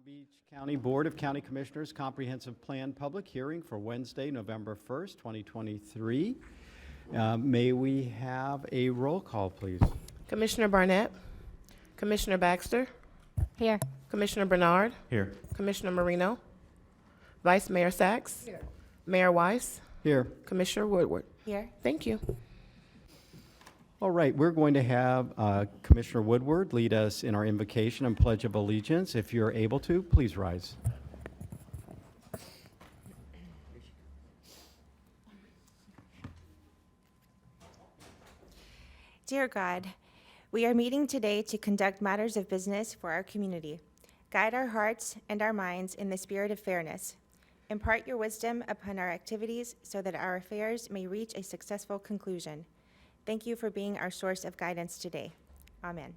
Beach County Board of County Commissioners Comprehensive Plan Public Hearing for Wednesday, November 1st, 2023. May we have a roll call, please? Commissioner Barnett, Commissioner Baxter, Here. Commissioner Bernard, Here. Commissioner Marino, Vice Mayor Sachs, Mayor Weiss, Here. Commissioner Woodward. Here. Thank you. All right, we're going to have Commissioner Woodward lead us in our invocation and Pledge of Allegiance. If you're able to, please rise. Dear God, we are meeting today to conduct matters of business for our community. Guide our hearts and our minds in the spirit of fairness. Impart your wisdom upon our activities so that our affairs may reach a successful conclusion. Thank you for being our source of guidance today. Amen.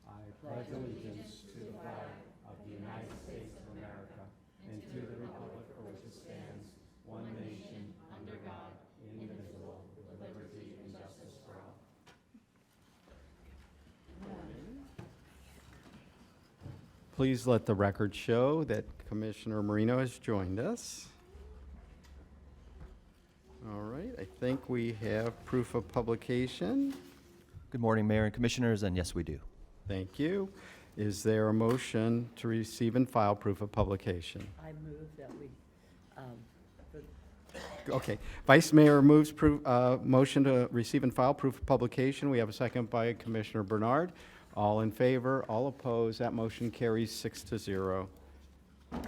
I pledge allegiance to the flag of the United States of America and to the republic for which it stands, one nation, under God, indivisible, with liberty and justice for all. Please let the record show that Commissioner Marino has joined us. All right, I think we have proof of publication. Good morning, Mayor and Commissioners, and yes, we do. Thank you. Is there a motion to receive and file proof of publication? I move that we, Okay. Vice Mayor moves motion to receive and file proof of publication. We have a second by Commissioner Bernard. All in favor, all opposed. That motion carries 6-0. All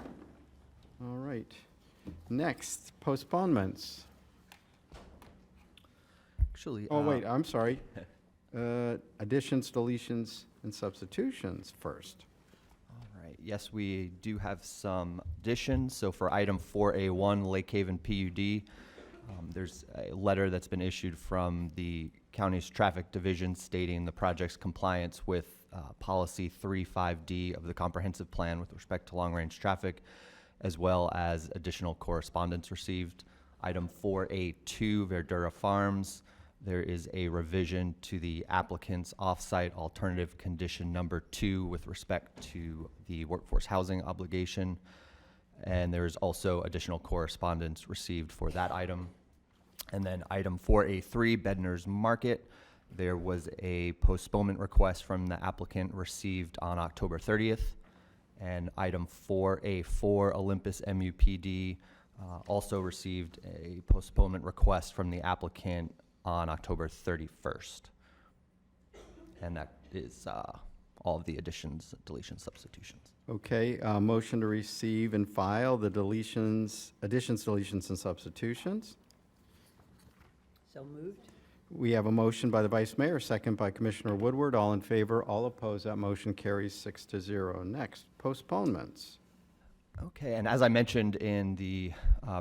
right. Next, postponements. Actually, Oh, wait, I'm sorry. Additions, deletions, and substitutions first. all right. Yes, we do have some additions. So for item 4A1, Lake Haven PUD, there's a letter that's been issued from the county's traffic division stating the project's compliance with policy 35D of the comprehensive plan with respect to long-range traffic, as well as additional correspondence received. Item 4A2, Verdura Farms, there is a revision to the applicant's off-site alternative condition number 2 with respect to the workforce housing obligation. And there is also additional correspondence received for that item. And then item 4A3, Bednar's Market, there was a postponement request from the applicant received on October 30th. And item 4A4, Olympus MUPD, also received a postponement request from the applicant on October 31st. And that is all of the additions, deletions, substitutions. Okay, motion to receive and file the deletions, additions, deletions, and substitutions. so moved. We have a motion by the Vice Mayor, second by Commissioner Woodward. All in favor, all opposed. That motion carries 6-0. Next, postponements. Okay, and as I mentioned in the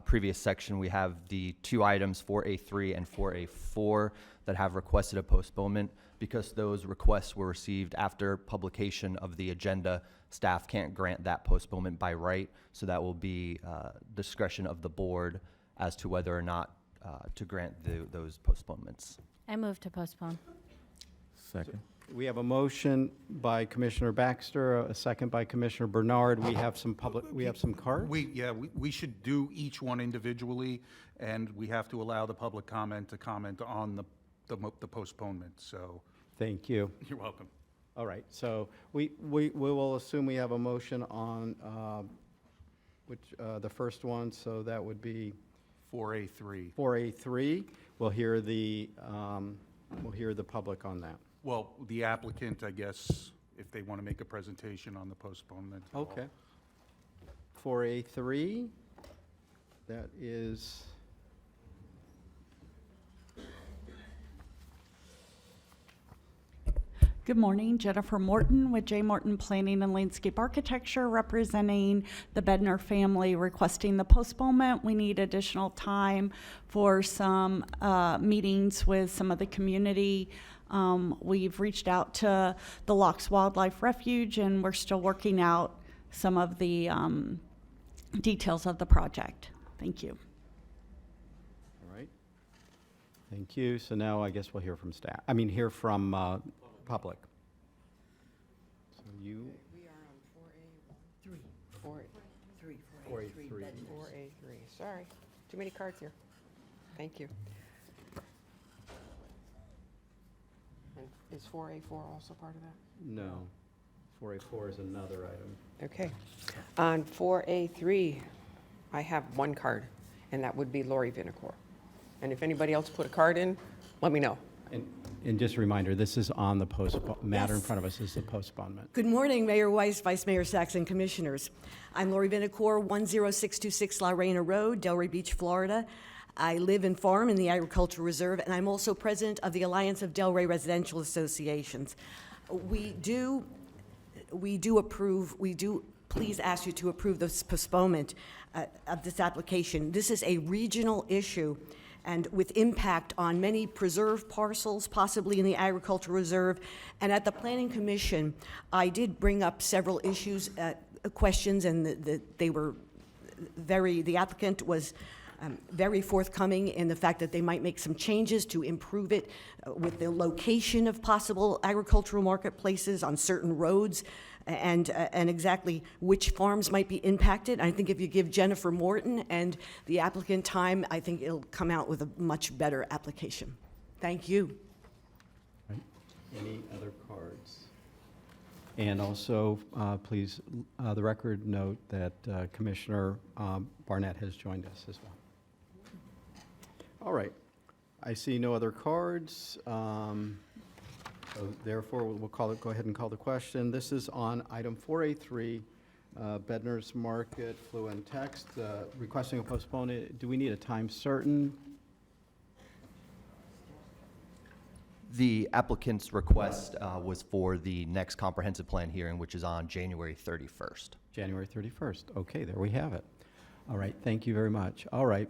previous section, we have the two items, 4A3 and 4A4, that have requested a postponement. Because those requests were received after publication of the agenda, staff can't grant that postponement by right, so that will be discretion of the board as to whether or not to grant those postponements. I move to postpone. Second. We have a motion by Commissioner Baxter, a second by Commissioner Bernard. We have some cards? We should do each one individually, and we have to allow the public comment on the postponement, so Thank you. you're welcome. All right, so we will assume we have a motion on the first one, so that would be 4A3. 4A3. We'll hear the public on that. Well, the applicant, I guess, if they want to make a presentation on the postponement. Okay. 4A3, that is, Good morning, Jennifer Morton with J. Morton Planning and Landscape Architecture, representing the Bednar family requesting the postponement. We need additional time for some meetings with some of the community. We've reached out to the Locks Wildlife Refuge, and we're still working out some of the details of the project. Thank you. all right. Thank you. So now I guess we'll hear from hear from public. So you. We are on Three. 4A3. Bednar's. 4A3, sorry. Too many cards here. Thank you. And is 4A4 also part of that? No. 4A4 is another item. Okay. On 4A3, I have one card, and that would be Lori Vinacore. And if anybody else put a card in, let me know. And just a reminder, this is on the matter in front of us is the postponement. Good morning, Mayor Weiss, Vice Mayor Sachs, and Commissioners. I'm Lori Vinacore, 10626 La Reina Road, Delray Beach, Florida. I live and farm in the Agricultural Reserve, and I'm also president of the Alliance of Delray Residential Associations. We do please ask you to approve this postponement of this application. This is a regional issue and with impact on many preserved parcels, possibly in the Agricultural Reserve. And at the Planning Commission, I did bring up several issues, questions, and the applicant was very forthcoming in the fact that they might make some changes to improve it with the location of possible agricultural marketplaces on certain roads and exactly which farms might be impacted. I think if you give Jennifer Morton and the applicant time, I think it'll come out with a much better application. Thank you. Right. Any other cards? And also, please, the record note that Commissioner Barnett has joined us as well. All right. I see no other cards. So therefore, we'll go ahead and call the question. This is on item 4A3, Bednar's Market, Fluent Text, requesting a postponement. Do we need a time certain? The applicant's request was for the next comprehensive plan hearing, which is on January 31st. January 31st. Okay, there we have it. All right, thank you very much. All right,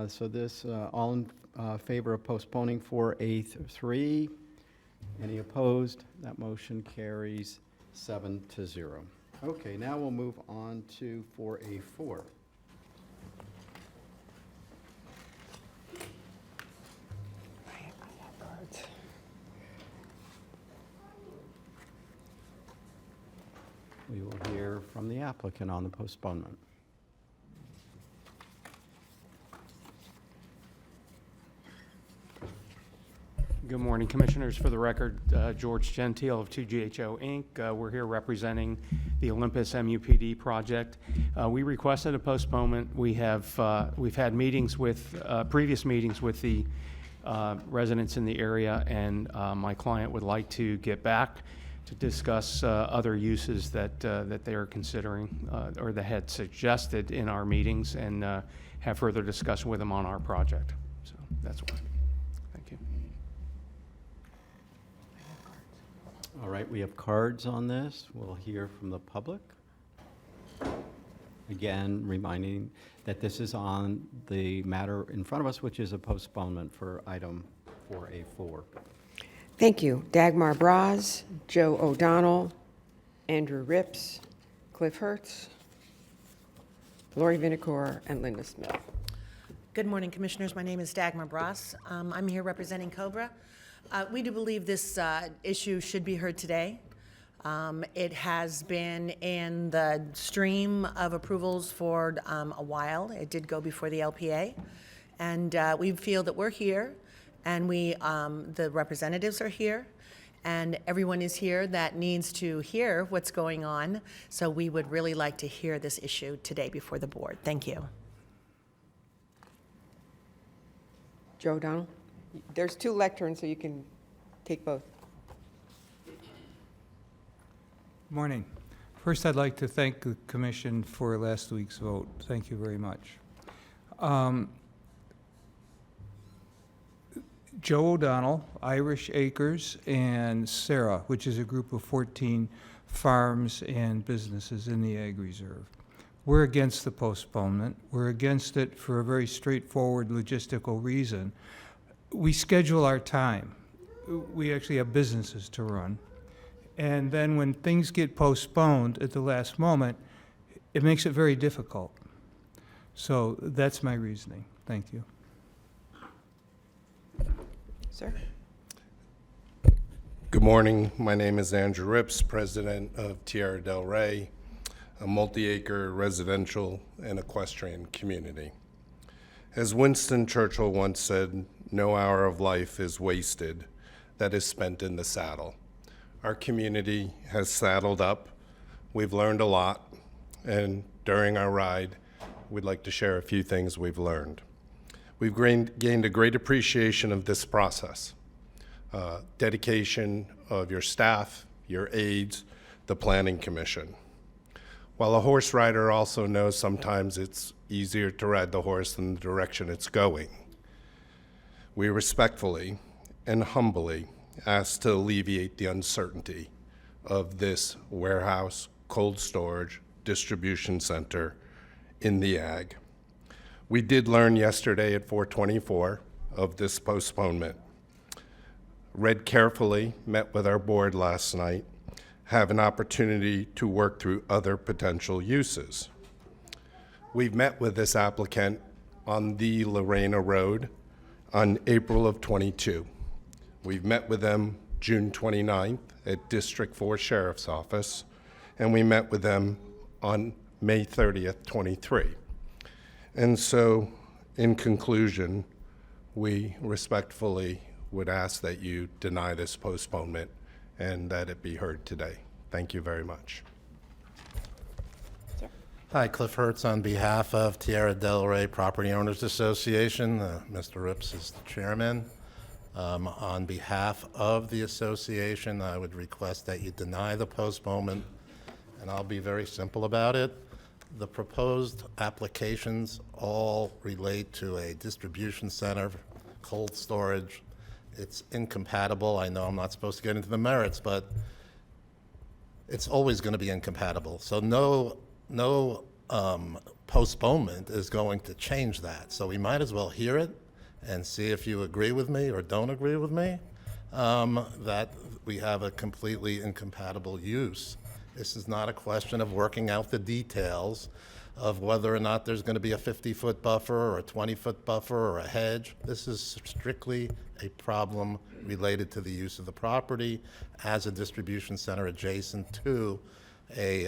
so this, all in favor of postponing 4A3? Any opposed? That motion carries 7-0. Okay, now we'll move on to 4A4. I have cards. We will hear from the applicant on the postponement. Good morning, Commissioners. For the record, George Gentile of 2GHO Inc. We're here representing the Olympus MUPD project. We requested a postponement. We've had meetings with, previous meetings with the residents in the area, and my client would like to get back to discuss other uses that they are considering or that had suggested in our meetings, and have further discussion with them on our project. So that's why. Thank you. All right, we have cards on this. We'll hear from the public. Again, reminding that this is on the matter in front of us, which is a postponement for item 4A4. Thank you. Dagmar Braz, Joe O'Donnell, Andrew Rips, Cliff Hertz, Lori Vinacore, and Linda Smith. Good morning, Commissioners. My name is Dagmar Bras. I'm here representing COBRA. We do believe this issue should be heard today. It has been in the stream of approvals for a while. It did go before the LPA. And we feel that we're here, and the representatives are here, and everyone is here that needs to hear what's going on. So we would really like to hear this issue today before the board. Thank you. Joe O'Donnell? There's two lecterns, so you can take both. Morning. First, I'd like to thank the Commission for last week's vote. Thank you very much. Joe O'Donnell, Irish Acres, and Sarah, which is a group of 14 farms and businesses in the Ag Reserve. We're against the postponement. We're against it for a very straightforward logistical reason. We schedule our time. We actually have businesses to run. And then when things get postponed at the last moment, it makes it very difficult. So that's my reasoning. Thank you. Sir? Good morning. My name is Andrew Rips, president of Tierra del Rey. a multi-acre residential and equestrian community. As Winston Churchill once said, "No hour of life is wasted that is spent in the saddle." Our community has saddled up. We've learned a lot, and during our ride, we'd like to share a few things we've learned. We've gained a great appreciation of this process, dedication of your staff, your aides, the Planning Commission. While a horse rider also knows sometimes it's easier to ride the horse than the direction it's going, we respectfully and humbly ask to alleviate the uncertainty of this warehouse, cold storage, distribution center in the ag. We did learn yesterday at 4:24 of this postponement. Read carefully, met with our board last night, have an opportunity to work through other potential uses. We've met with this applicant on the Lorena Road on April of '22. We've met with them June 29th at District 4 Sheriff's Office, and we met with them on May 30th, '23. And so, in conclusion, we respectfully would ask that you deny this postponement and that it be heard today. Thank you very much. Hi, Cliff Hertz on behalf of Tierra del Rey Property Owners Association. Mr. Rips is the chairman. On behalf of the association, I would request that you deny the postponement, and I'll be very simple about it. The proposed applications all relate to a distribution center, cold storage. It's incompatible. I know I'm not supposed to get into the merits, but it's always going to be incompatible. So no postponement is going to change that. So we might as well hear it and see if you agree with me or don't agree with me, that we have a completely incompatible use. This is not a question of working out the details of whether or not there's going to be a 50-foot buffer or a 20-foot buffer or a hedge. This is strictly a problem related to the use of the property as a distribution center adjacent to a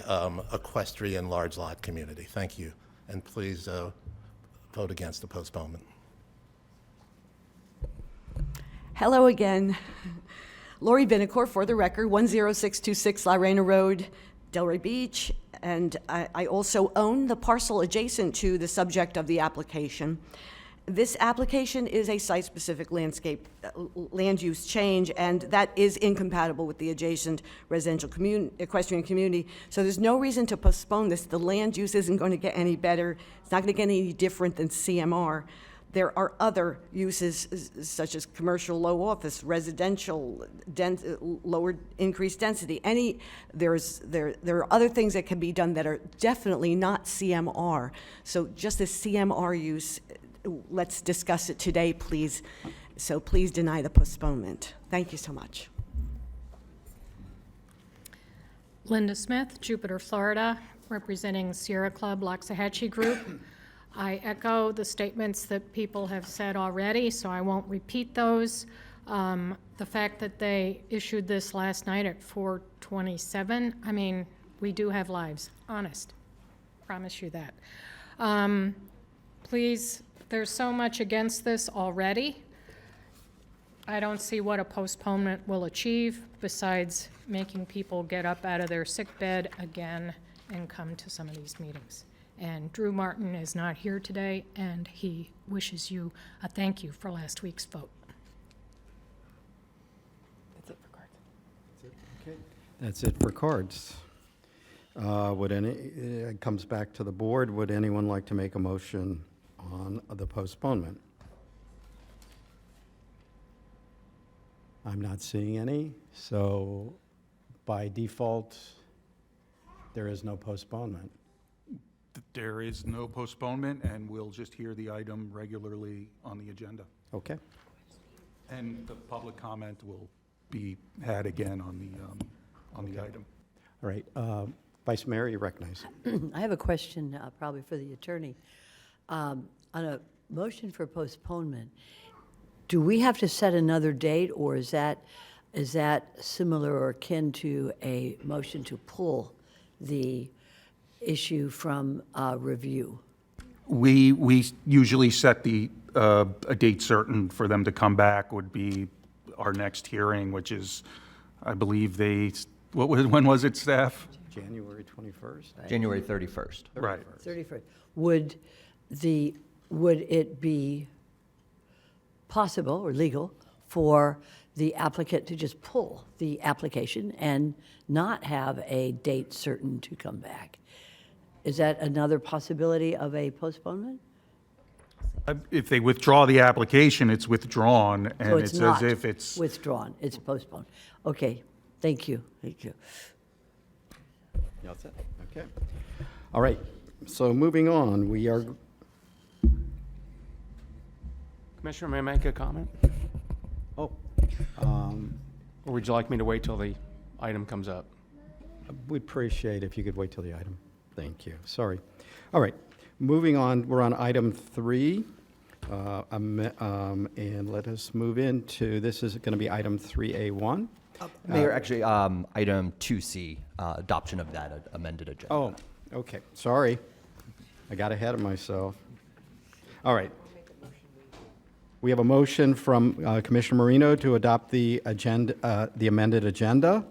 equestrian large lot community. Thank you. And please vote against the postponement. Hello again. Lori Vinacore, for the record, 10626 Lorena Road, Delray Beach, and I also own the parcel adjacent to the subject of the application. This application is a site-specific landscape land use change, and that is incompatible with the adjacent residential equestrian community. So there's no reason to postpone this. The land use isn't going to get any better. It's not going to get any different than CMR. There are other uses such as commercial low office, residential, lower increased density. There are other things that can be done that are definitely not CMR. So just the CMR use, let's discuss it today, please. So please deny the postponement. Thank you so much. Linda Smith, Jupiter, Florida, representing Sierra Club Loxahatchee Group. I echo the statements that people have said already, so I won't repeat those. The fact that they issued this last night at 4:27, I mean, we do have lives, honest. Promise you that. Please, there's so much against this already. I don't see what a postponement will achieve besides making people get up out of their sick bed again and come to some of these meetings. And Drew Martin is not here today, and he wishes you a thank you for last week's vote. That's it for cards. Okay. That's it for cards. It comes back to the board. Would anyone like to make a motion on the postponement? I'm not seeing any, so by default, there is no postponement. There is no postponement, and we'll just hear the item regularly on the agenda. Okay. And the public comment will be had again on the item. All right. Vice Mayor, you recognize. I have a question, probably for the attorney. On a motion for postponement, do we have to set another date, or is that similar or akin to a motion to pull the issue from review? We usually set a date certain for them to come back would be our next hearing, which is, I believe when was it, staff? January 21st? January 31st. Right. 31st. Would it be possible or legal for the applicant to just pull the application and not have a date certain to come back? Is that another possibility of a postponement? If they withdraw the application, it's withdrawn, So and it's it's not as if it's, withdrawn, it's postponed. Okay, thank you, thank you. You all set? Okay. All right, so moving on, we are, Commissioner, may I make a comment? oh, Or would you like me to wait till the item comes up? we'd appreciate if you could wait till the item. Thank you, sorry. All right, moving on, we're on item 3. And let us move into, this is going to be item 3A1. Mayor, actually, item 2C, adoption of that amended agenda. Oh, okay, sorry. I got ahead of myself. All right. We have a motion from Commissioner Marino to adopt the agenda, the amended agenda.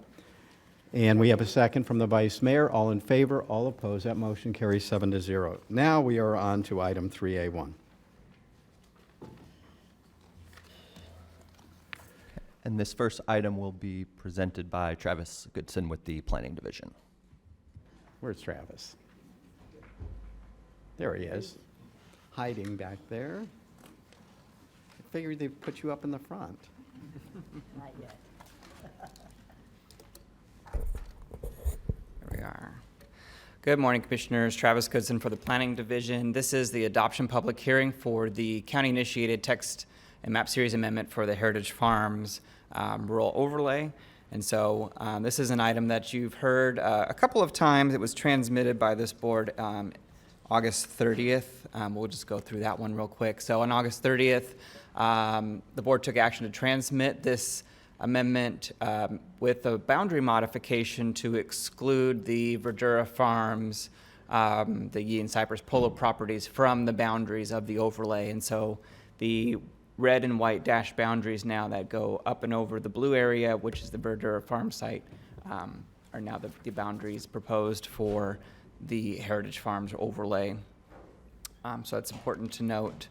And we have a second from the Vice Mayor. All in favor, all opposed. That motion carries 7-0. Now we are on to item 3A1. And this first item will be presented by Travis Goodson with the Planning Division. Where's Travis? There he is, hiding back there. I figured they'd put you up in the front. Not yet. There we are. Good morning, Commissioners. Travis Goodson for the Planning Division. This is the adoption public hearing for the county-initiated text and map series amendment for the Heritage Farms rural overlay. And so this is an item that you've heard a couple of times. It was transmitted by this board August 30th. We'll just go through that one real quick. So on August 30th, the board took action to transmit this amendment with a boundary modification to exclude the Verdura Farms, the Yee and Cypress Polo properties from the boundaries of the overlay. And so the red and white dash boundaries now that go up and over the blue area, which is the Verdura Farm site, are now the boundaries proposed for the Heritage Farms overlay. So that's important to note.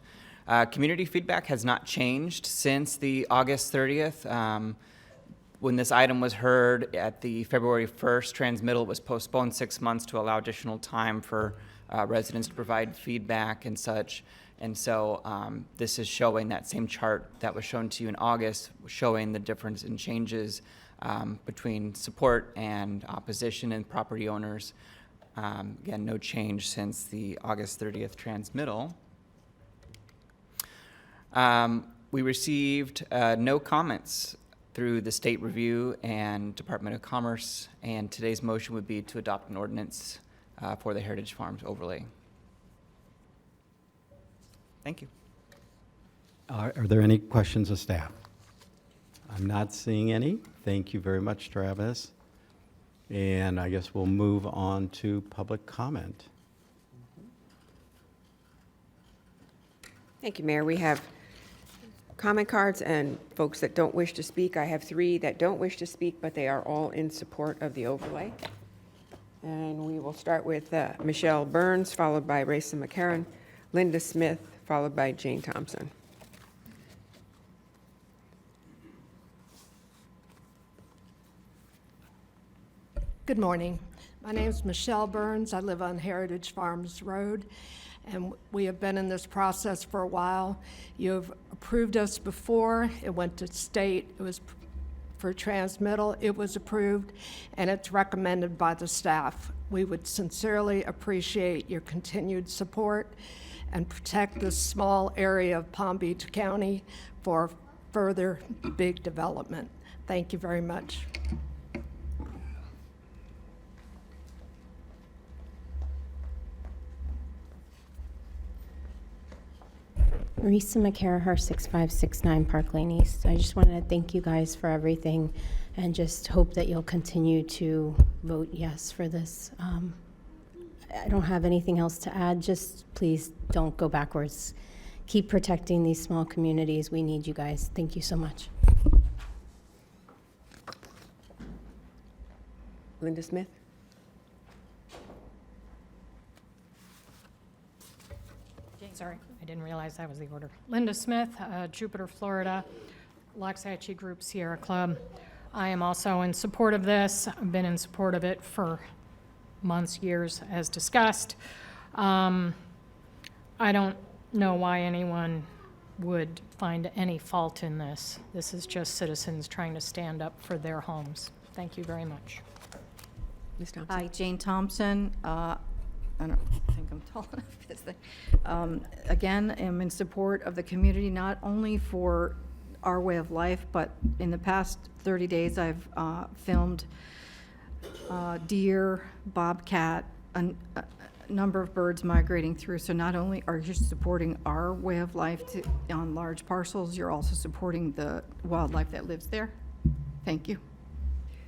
Community feedback has not changed since the August 30th. When this item was heard at the February 1st transmittal, it was postponed 6 months to allow additional time for residents to provide feedback and such. And so this is showing that same chart that was shown to you in August, showing the difference in changes between support and opposition and property owners. Again, no change since the August 30th transmittal. We received no comments through the State Review and Department of Commerce, and today's motion would be to adopt an ordinance for the Heritage Farms overlay. Thank you. Are there any questions of staff? I'm not seeing any. Thank you very much, Travis. And I guess we'll move on to public comment. Thank you, Mayor. We have comment cards and folks that don't wish to speak. I have 3 that don't wish to speak, but they are all in support of the overlay. And we will start with Michelle Burns, followed by Raisa McCarron, Linda Smith, followed by Jane Thompson. Good morning. My name is Michelle Burns. I live on Heritage Farms Road, and we have been in this process for a while. You have approved us before. It went to state. It was for transmittal. It was approved, and it's recommended by the staff. We would sincerely appreciate your continued support and protect this small area of Palm Beach County for further big development. Thank you very much. Marisa McCarraher, 6569 Park Lane East. I just wanted to thank you guys for everything and just hope that you'll continue to vote yes for this I don't have anything else to add. Just please don't go backwards. Keep protecting these small communities. We need you guys. Thank you so much. Linda Smith? Sorry, I didn't realize that was the order. Linda Smith, Jupiter, Florida, Loxahatchee Group Sierra Club. I am also in support of this. I've been in support of it for months, years, as discussed. I don't know why anyone would find any fault in this. This is just citizens trying to stand up for their homes. Thank you very much. Ms. Thompson? Hi, Jane Thompson. I don't think I'm tall enough for this thing. Again, am in support of the community, not only for our way of life, but in the past 30 days, I've filmed deer, bobcat, a number of birds migrating through. So not only are you supporting our way of life on large parcels, you're also supporting the wildlife that lives there. Thank you.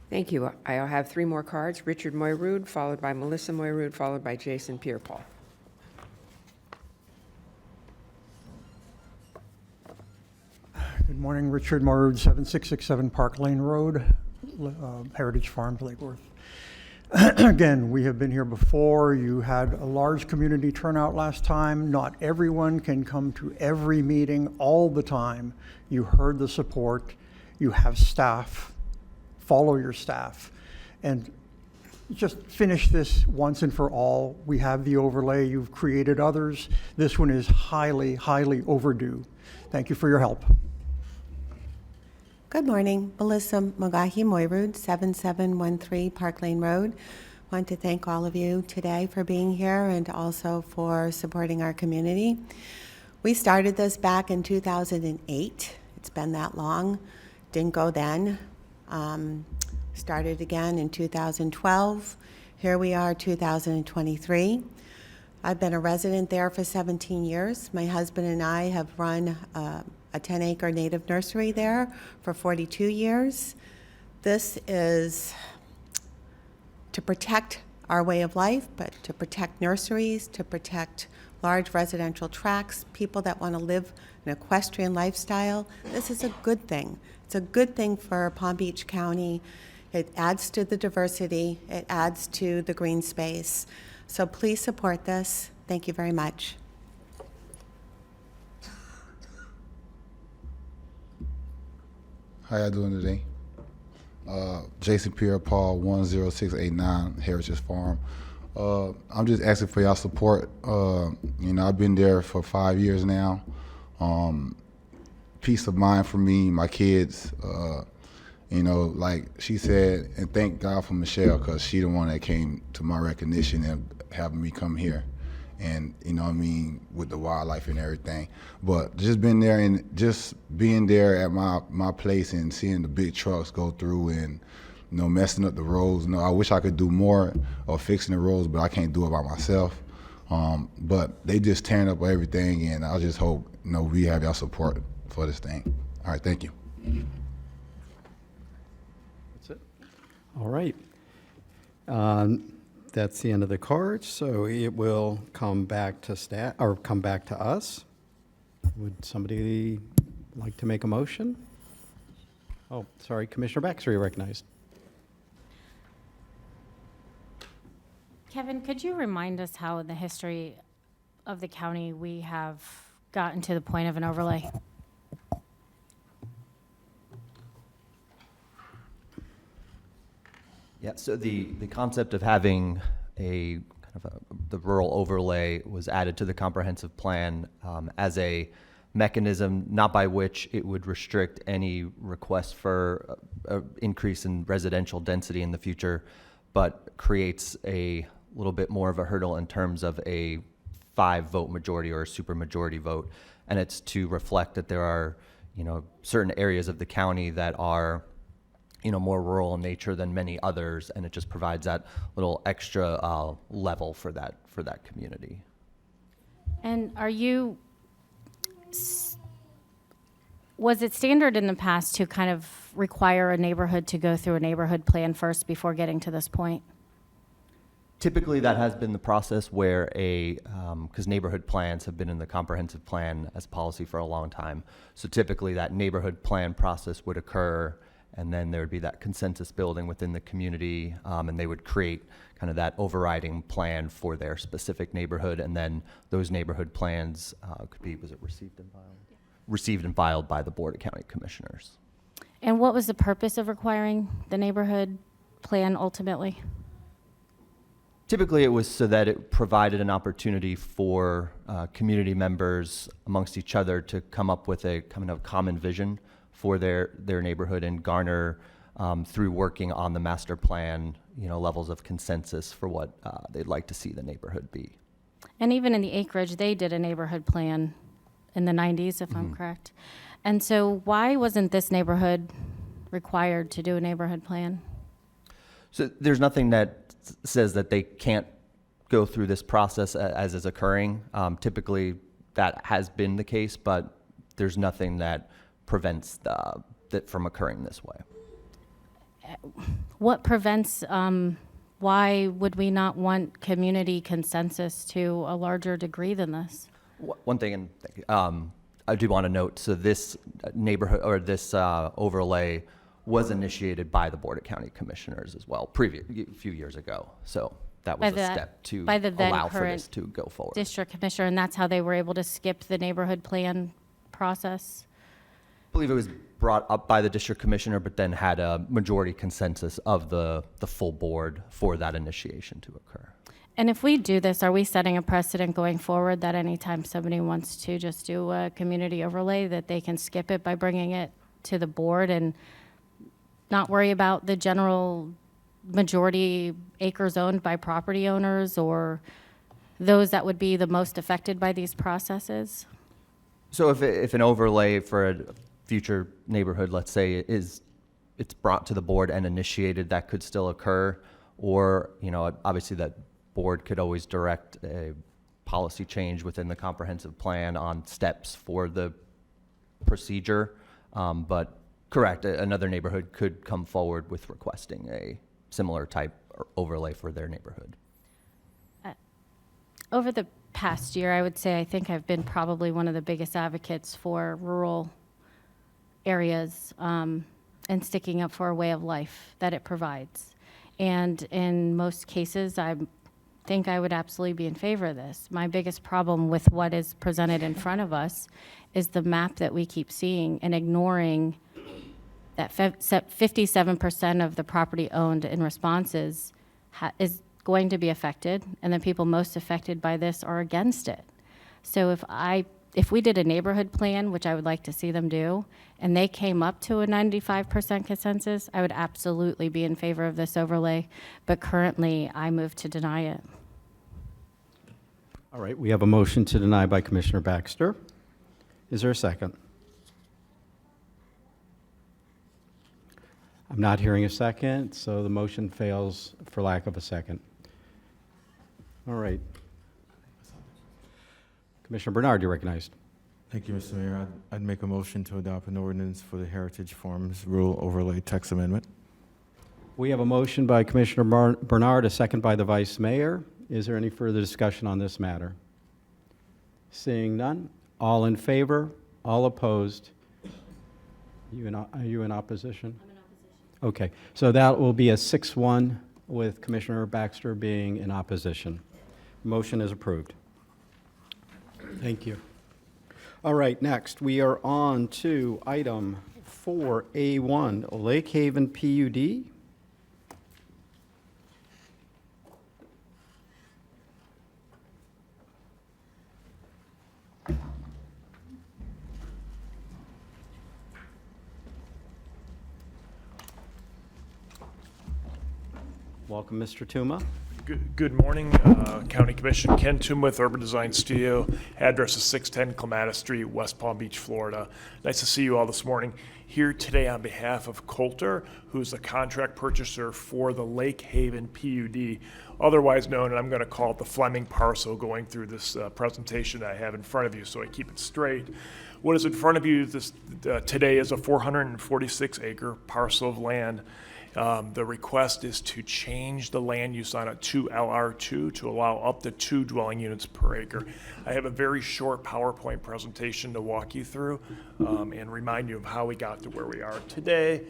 Thank you. I'll have 3 more cards. Richard Moyrud, followed by Melissa Moyrud, followed by Jason Pierre-Paul. Good morning, Richard Moyrud, 7667 Park Lane Road, Heritage Farms, Lake Worth. Again, we have been here before. You had a large community turnout last time. Not everyone can come to every meeting all the time. You heard the support. You have staff. Follow your staff, and just finish this once and for all. We have the overlay. You've created others. This one is highly, highly overdue. Thank you for your help. Good morning, Melissa Mogahi Moyrud, 7713 Park Lane Road. Want to thank all of you today for being here and also for supporting our community. We started this back in 2008. It's been that long. Didn't go then. Started again in 2012. Here we are, 2023. I've been a resident there for 17 years. My husband and I have run a 10-acre native nursery there for 42 years. This is to protect our way of life, but to protect nurseries, to protect large residential tracts, people that want to live an equestrian lifestyle. This is a good thing. It's a good thing for Palm Beach County. It adds to the diversity. It adds to the green space. So please support this. Thank you very much. How y'all doing today? Jason Pierre-Paul, 10689 Heritage Farm. I'm just asking for y'all support. I've been there for 5 years now. Peace of mind for me, my kids. Like she said, and thank God for Michelle, because she the one that came to my recognition and having me come here. And with the wildlife and everything. But just been there and just being there at my place and seeing the big trucks go through and messing up the roads. I wish I could do more of fixing the roads, but I can't do it by myself. But they just tearing up everything, and I just hope we have your support for this thing. All right, thank you. That's it. All right. That's the end of the cards, so it will come back to staff, or come back to us. Would somebody like to make a motion? Oh, sorry, Commissioner Baxter, you're recognized. Kevin, could you remind us how in the history of the county we have gotten to the point of an overlay? Yeah, so the concept of having the rural overlay was added to the comprehensive plan as a mechanism, not by which it would restrict any request for increase in residential density in the future, but creates a little bit more of a hurdle in terms of a 5-vote majority or a supermajority vote. And it's to reflect that there are, certain areas of the county that are more rural in nature than many others, and it just provides that little extra level for that community. And was it standard in the past to kind of require a neighborhood to go through a neighborhood plan first before getting to this point? Typically, that has been the process where because neighborhood plans have been in the comprehensive plan as policy for a long time. So typically, that neighborhood plan process would occur, and then there would be that consensus building within the community, and they would create kind of that overriding plan for their specific neighborhood, and then those neighborhood plans could be, was it received and filed? Received and filed by the Board of County Commissioners. And what was the purpose of requiring the neighborhood plan ultimately? Typically, it was so that it provided an opportunity for community members amongst each other to come up with a kind of common vision for their neighborhood and garner, through working on the master plan, levels of consensus for what they'd like to see the neighborhood be. And even in the acreage, they did a neighborhood plan in the 90s, if I'm correct. And so why wasn't this neighborhood required to do a neighborhood plan? So there's nothing that says that they can't go through this process as is occurring. Typically, that has been the case, but there's nothing that prevents that from occurring this way. What prevents, why would we not want community consensus to a larger degree than this? One thing, and I do want to note, so this neighborhood, or this overlay was initiated by the Board of County Commissioners as well, a few years ago. So that was a step to allow for this to go forward. District Commissioner, and that's how they were able to skip the neighborhood plan process? I believe it was brought up by the District Commissioner, but then had a majority consensus of the full board for that initiation to occur. And if we do this, are we setting a precedent going forward that anytime somebody wants to just do a community overlay, that they can skip it by bringing it to the board and not worry about the general majority acres owned by property owners or those that would be the most affected by these processes? So if an overlay for a future neighborhood, let's say, it's brought to the board and initiated, that could still occur, or obviously that board could always direct a policy change within the comprehensive plan on steps for the procedure. But correct, another neighborhood could come forward with requesting a similar type overlay for their neighborhood. Over the past year, I would say I think I've been probably one of the biggest advocates for rural areas and sticking up for a way of life that it provides. And in most cases, I think I would absolutely be in favor of this. My biggest problem with what is presented in front of us is the map that we keep seeing and ignoring that 57% of the property owned in responses is going to be affected, and the people most affected by this are against it. So if we did a neighborhood plan, which I would like to see them do, and they came up to a 95% consensus, I would absolutely be in favor of this overlay, but currently I move to deny it. All right, we have a motion to deny by Commissioner Baxter. Is there a second? I'm not hearing a second, so the motion fails for lack of a second. All right. Commissioner Bernard, you're recognized. Thank you, Mr. Mayor. I'd make a motion to adopt an ordinance for the Heritage Farms Rural Overlay Text Amendment. We have a motion by Commissioner Bernard, a second by the Vice Mayor. Is there any further discussion on this matter? Seeing none, all in favor, all opposed? Are you in opposition? I'm in opposition. Okay, so that will be a 6-1 with Commissioner Baxter being in opposition. Motion is approved. Thank you. All right, next we are on to item 4A1, Lake Haven PUD. Welcome, Mr. Tuma. Good morning, County Commission. Ken Toom with Urban Design Studio. Address is 610 Clematis Street, West Palm Beach, Florida. Nice to see you all this morning. Here today on behalf of Coulter, who's the contract purchaser for the Lake Haven PUD, otherwise known, and I'm going to call it the Fleming parcel, going through this presentation that I have in front of you so I keep it straight. What is in front of you today is a 446-acre parcel of land. The request is to change the land use on it to LR2 to allow up to 2 dwelling units per acre. I have a very short PowerPoint presentation to walk you through and remind you of how we got to where we are today.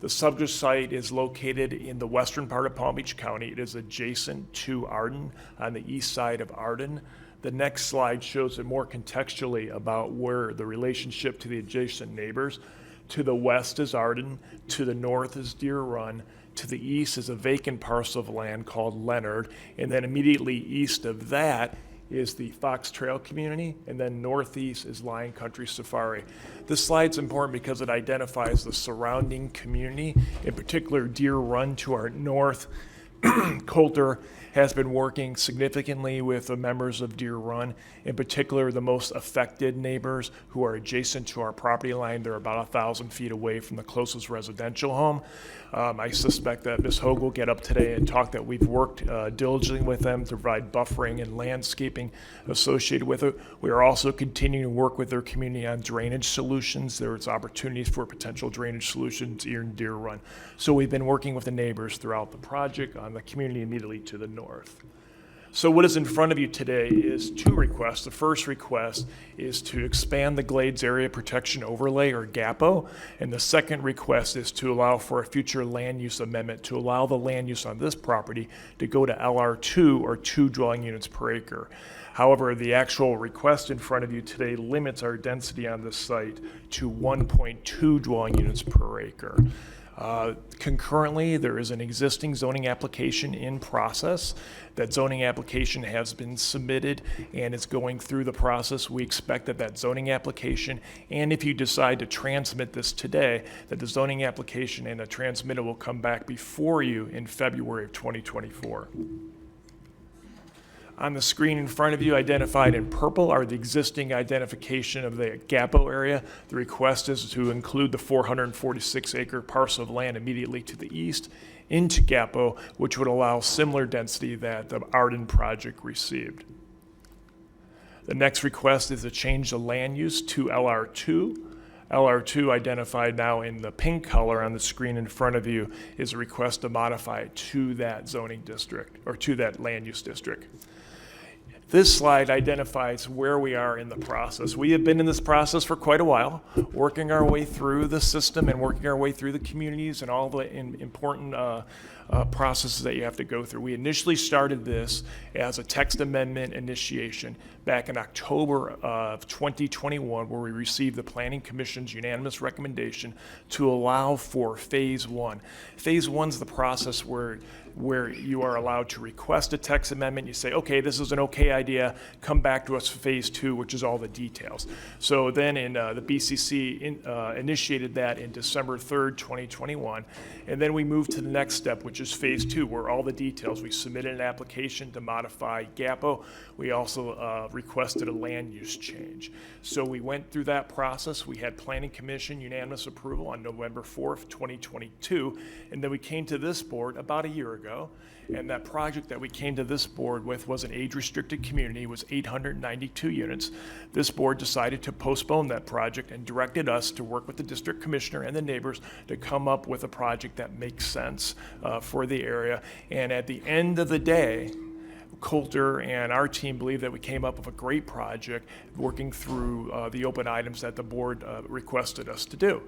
The subject site is located in the western part of Palm Beach County. It is adjacent to Arden on the east side of Arden. The next slide shows it more contextually about where the relationship to the adjacent neighbors. To the west is Arden, to the north is Deer Run, to the east is a vacant parcel of land called Leonard, and then immediately east of that is the Fox Trail community, and then northeast is Lion Country Safari. This slide's important because it identifies the surrounding community, in particular Deer Run to our north. Coulter has been working significantly with the members of Deer Run, in particular the most affected neighbors who are adjacent to our property line. They're about 1,000 feet away from the closest residential home. I suspect that Ms. Hogue will get up today and talk that we've worked diligently with them to provide buffering and landscaping associated with it. We are also continuing to work with their community on drainage solutions. There's opportunities for potential drainage solutions here in Deer Run. So we've been working with the neighbors throughout the project on the community immediately to the north. So what is in front of you today is 2 requests. The first request is to expand the Glades Area Protection Overlay, or GAPO, and the second request is to allow for a future land use amendment to allow the land use on this property to go to LR2, or 2 dwelling units per acre. However, the actual request in front of you today limits our density on this site to 1.2 dwelling units per acre. Concurrently, there is an existing zoning application in process. That zoning application has been submitted and is going through the process. We expect that that zoning application, and if you decide to transmit this today, that the zoning application and the transmitter will come back before you in February of 2024. On the screen in front of you, identified in purple, are the existing identification of the GAPO area. The request is to include the 446-acre parcel of land immediately to the east into GAPO, which would allow similar density that the Arden project received. The next request is to change the land use to LR2. LR2, identified now in the pink color on the screen in front of you, is a request to modify it to that zoning district, or to that land use district. This slide identifies where we are in the process. We have been in this process for quite a while, working our way through the system and working our way through the communities and all the important processes that you have to go through. We initially started this as a text amendment initiation back in October of 2021, where we received the Planning Commission's unanimous recommendation to allow for Phase 1. Phase 1 is the process where you are allowed to request a text amendment. You say, okay, this is an okay idea, come back to us for Phase 2, which is all the details. So then the BCC initiated that in December 3rd, 2021, and then we moved to the next step, which is Phase 2, where all the details. We submitted an application to modify GAPO. We also requested a land use change. So we went through that process. We had Planning Commission unanimous approval on November 4th, 2022, and then we came to this board about a year ago, and that project that we came to this board with was an age-restricted community, was 892 units. This board decided to postpone that project and directed us to work with the district commissioner and the neighbors to come up with a project that makes sense for the area. And at the end of the day, Coulter and our team believe that we came up with a great project working through the open items that the board requested us to do.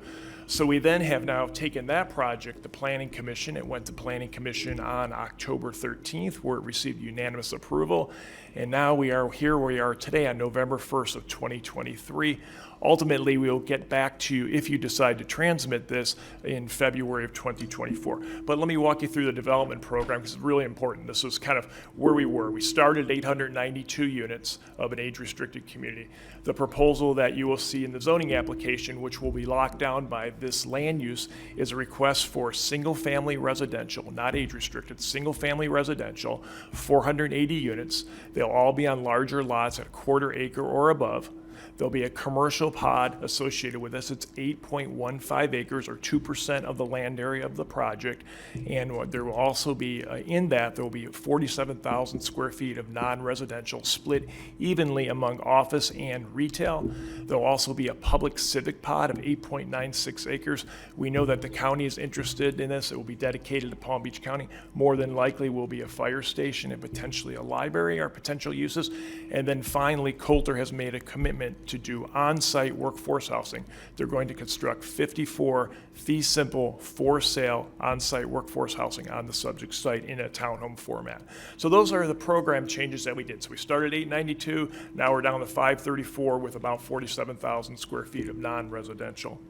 So we then have now taken that project to Planning Commission. It went to Planning Commission on October 13th, where it received unanimous approval. And now we are here where we are today on November 1st of 2023. Ultimately, we'll get back to you if you decide to transmit this in February of 2024. But let me walk you through the development program, because it's really important. This is kind of where we were. We started 892 units of an age-restricted community. The proposal that you will see in the zoning application, which will be locked down by this land use, is a request for single-family residential, not age-restricted, single-family residential, 480 units. They'll all be on larger lots at a quarter acre or above. There'll be a commercial pod associated with this. It's 8.15 acres, or 2% of the land area of the project. And there will also be, in that, there will be 47,000 square feet of non-residential split evenly among office and retail. There'll also be a public civic pod of 8.96 acres. We know that the county is interested in this. It will be dedicated to Palm Beach County. More than likely will be a fire station and potentially a library are potential uses. And then finally, Coulter has made a commitment to do on-site workforce housing. They're going to construct 54 fee simple, for sale, on-site workforce housing on the subject site in a townhome format. So those are the program changes that we did. So we started 892, now we're down to 534 with about 47,000 square feet of non-residential.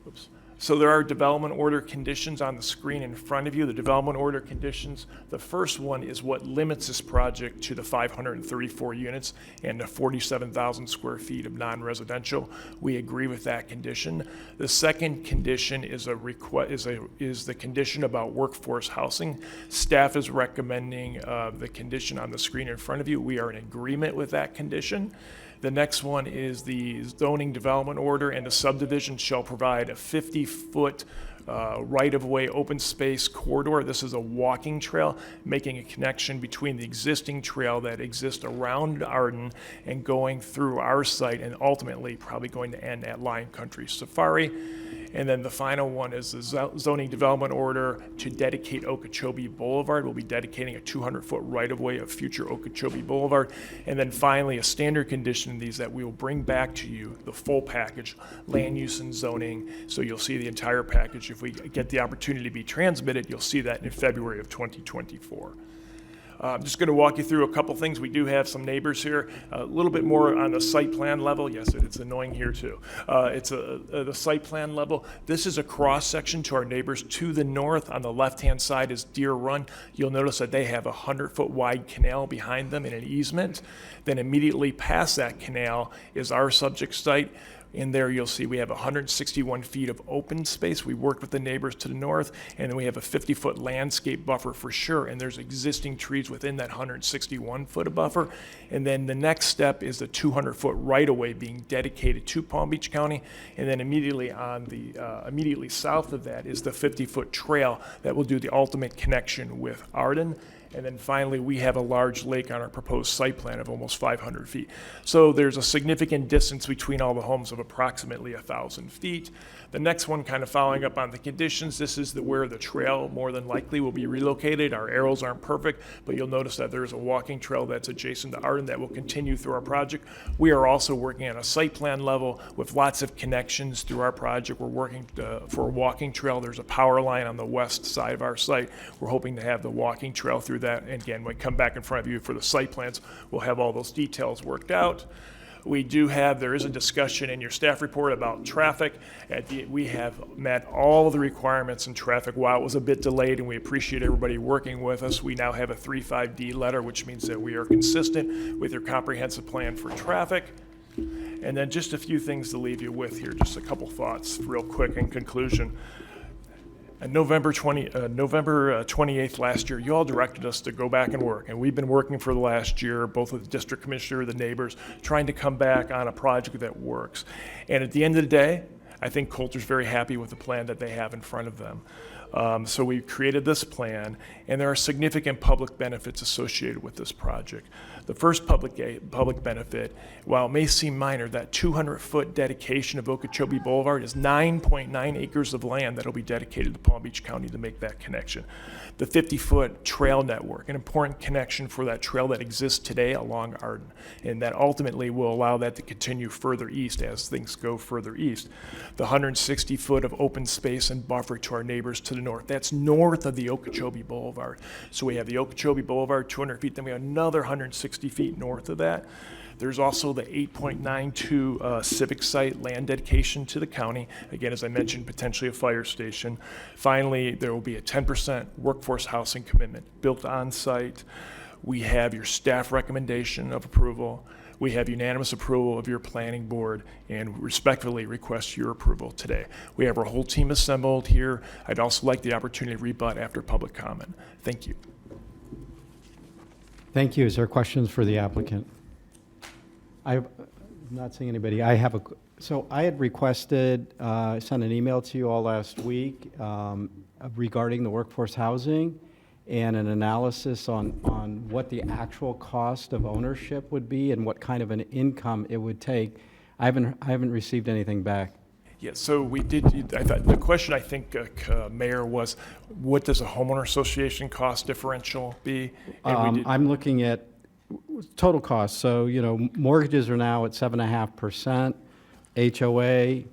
Oops. So there are development order conditions on the screen in front of you. The development order conditions, the first one is what limits this project to the 534 units and the 47,000 square feet of non-residential. We agree with that condition. The second condition is the condition about workforce housing. Staff is recommending the condition on the screen in front of you. We are in agreement with that condition. The next one is the zoning development order, and the subdivision shall provide a 50-foot right-of-way open space corridor. This is a walking trail, making a connection between the existing trail that exists around Arden and going through our site, and ultimately probably going to end at Lion Country Safari. And then the final one is the zoning development order to dedicate Okeechobee Boulevard. We'll be dedicating a 200-foot right-of-way of future Okeechobee Boulevard. And then finally, a standard condition in these that we will bring back to you the full package, land use and zoning. So you'll see the entire package. If we get the opportunity to be transmitted, you'll see that in February of 2024. I'm just going to walk you through a couple things. We do have some neighbors here. A little bit more on the site plan level. Yes, it's annoying here too. It's the site plan level. This is a cross section to our neighbors to the north. On the left-hand side is Deer Run. You'll notice that they have a 100-foot wide canal behind them in an easement. Then immediately past that canal is our subject site. In there, you'll see we have 161 feet of open space. We worked with the neighbors to the north, and then we have a 50-foot landscape buffer for sure, and there's existing trees within that 161-foot of buffer. And then the next step is the 200-foot right-of-way being dedicated to Palm Beach County, and then immediately on the immediately south of that is the 50-foot trail that will do the ultimate connection with Arden. And then finally, we have a large lake on our proposed site plan of almost 500 feet. So there's a significant distance between all the homes of approximately 1,000 feet. The next one, kind of following up on the conditions, this is where the trail more than likely will be relocated. Our arrows aren't perfect, but you'll notice that there's a walking trail that's adjacent to Arden that will continue through our project. We are also working on a site plan level with lots of connections through our project. We're working for a walking trail. There's a power line on the west side of our site. We're hoping to have the walking trail through that. And again, when we come back in front of you for the site plans, we'll have all those details worked out. There is a discussion in your staff report about traffic. We have met all the requirements in traffic. While it was a bit delayed and we appreciate everybody working with us, we now have a 35D letter, which means that we are consistent with your comprehensive plan for traffic. And then just a few things to leave you with here, just a couple thoughts real quick in conclusion. On November 28th last year, you all directed us to go back and work. And we've been working for the last year, both with the district commissioner, the neighbors, trying to come back on a project that works. And at the end of the day, I think Coulter's very happy with the plan that they have in front of them. So we've created this plan, and there are significant public benefits associated with this project. The first public benefit, while it may seem minor, that 200-foot dedication of Okeechobee Boulevard is 9.9 acres of land that will be dedicated to Palm Beach County to make that connection. The 50-foot trail network, an important connection for that trail that exists today along Arden, and that ultimately will allow that to continue further east as things go further east. The 160-foot of open space and buffer to our neighbors to the north. That's north of the Okeechobee Boulevard. So we have the Okeechobee Boulevard, 200 feet, then we have another 160 feet north of that. There's also the 8.92 civic site land dedication to the county. Again, as I mentioned, potentially a fire station. Finally, there will be a 10% workforce housing commitment built on site. We have your staff recommendation of approval. We have unanimous approval of your planning board and respectfully request your approval today. We have our whole team assembled here. I'd also like the opportunity to rebut after public comment. Thank you. Thank you. Is there questions for the applicant? I'm not seeing anybody. So I had requested, sent an email to you all last week regarding the workforce housing and an analysis on what the actual cost of ownership would be and what kind of an income it would take. I haven't received anything back. Yeah, so we did, I thought, the question I think, Mayor, was what does a homeowner association cost differential be? And we did- I'm looking at total cost. So, mortgages are now at 7.5%. HOA,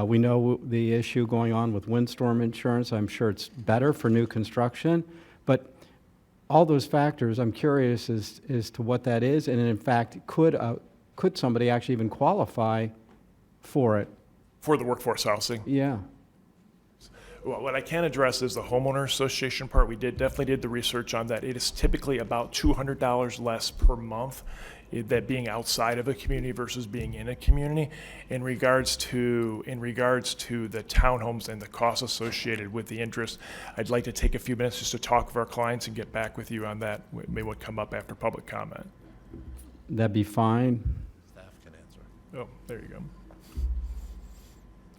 we know the issue going on with windstorm insurance. I'm sure it's better for new construction. But all those factors, I'm curious as to what that is. And in fact, could somebody actually even qualify for it? For the workforce housing. Yeah. Well, what I can address is the homeowner association part. We definitely did the research on that. It is typically about $200 less per month, that being outside of a community versus being in a community. In regards to the townhomes and the costs associated with the interest, I'd like to take a few minutes just to talk with our clients and get back with you on that. Maybe what come up after public comment. That'd be fine. Staff can answer. Oh, there you go.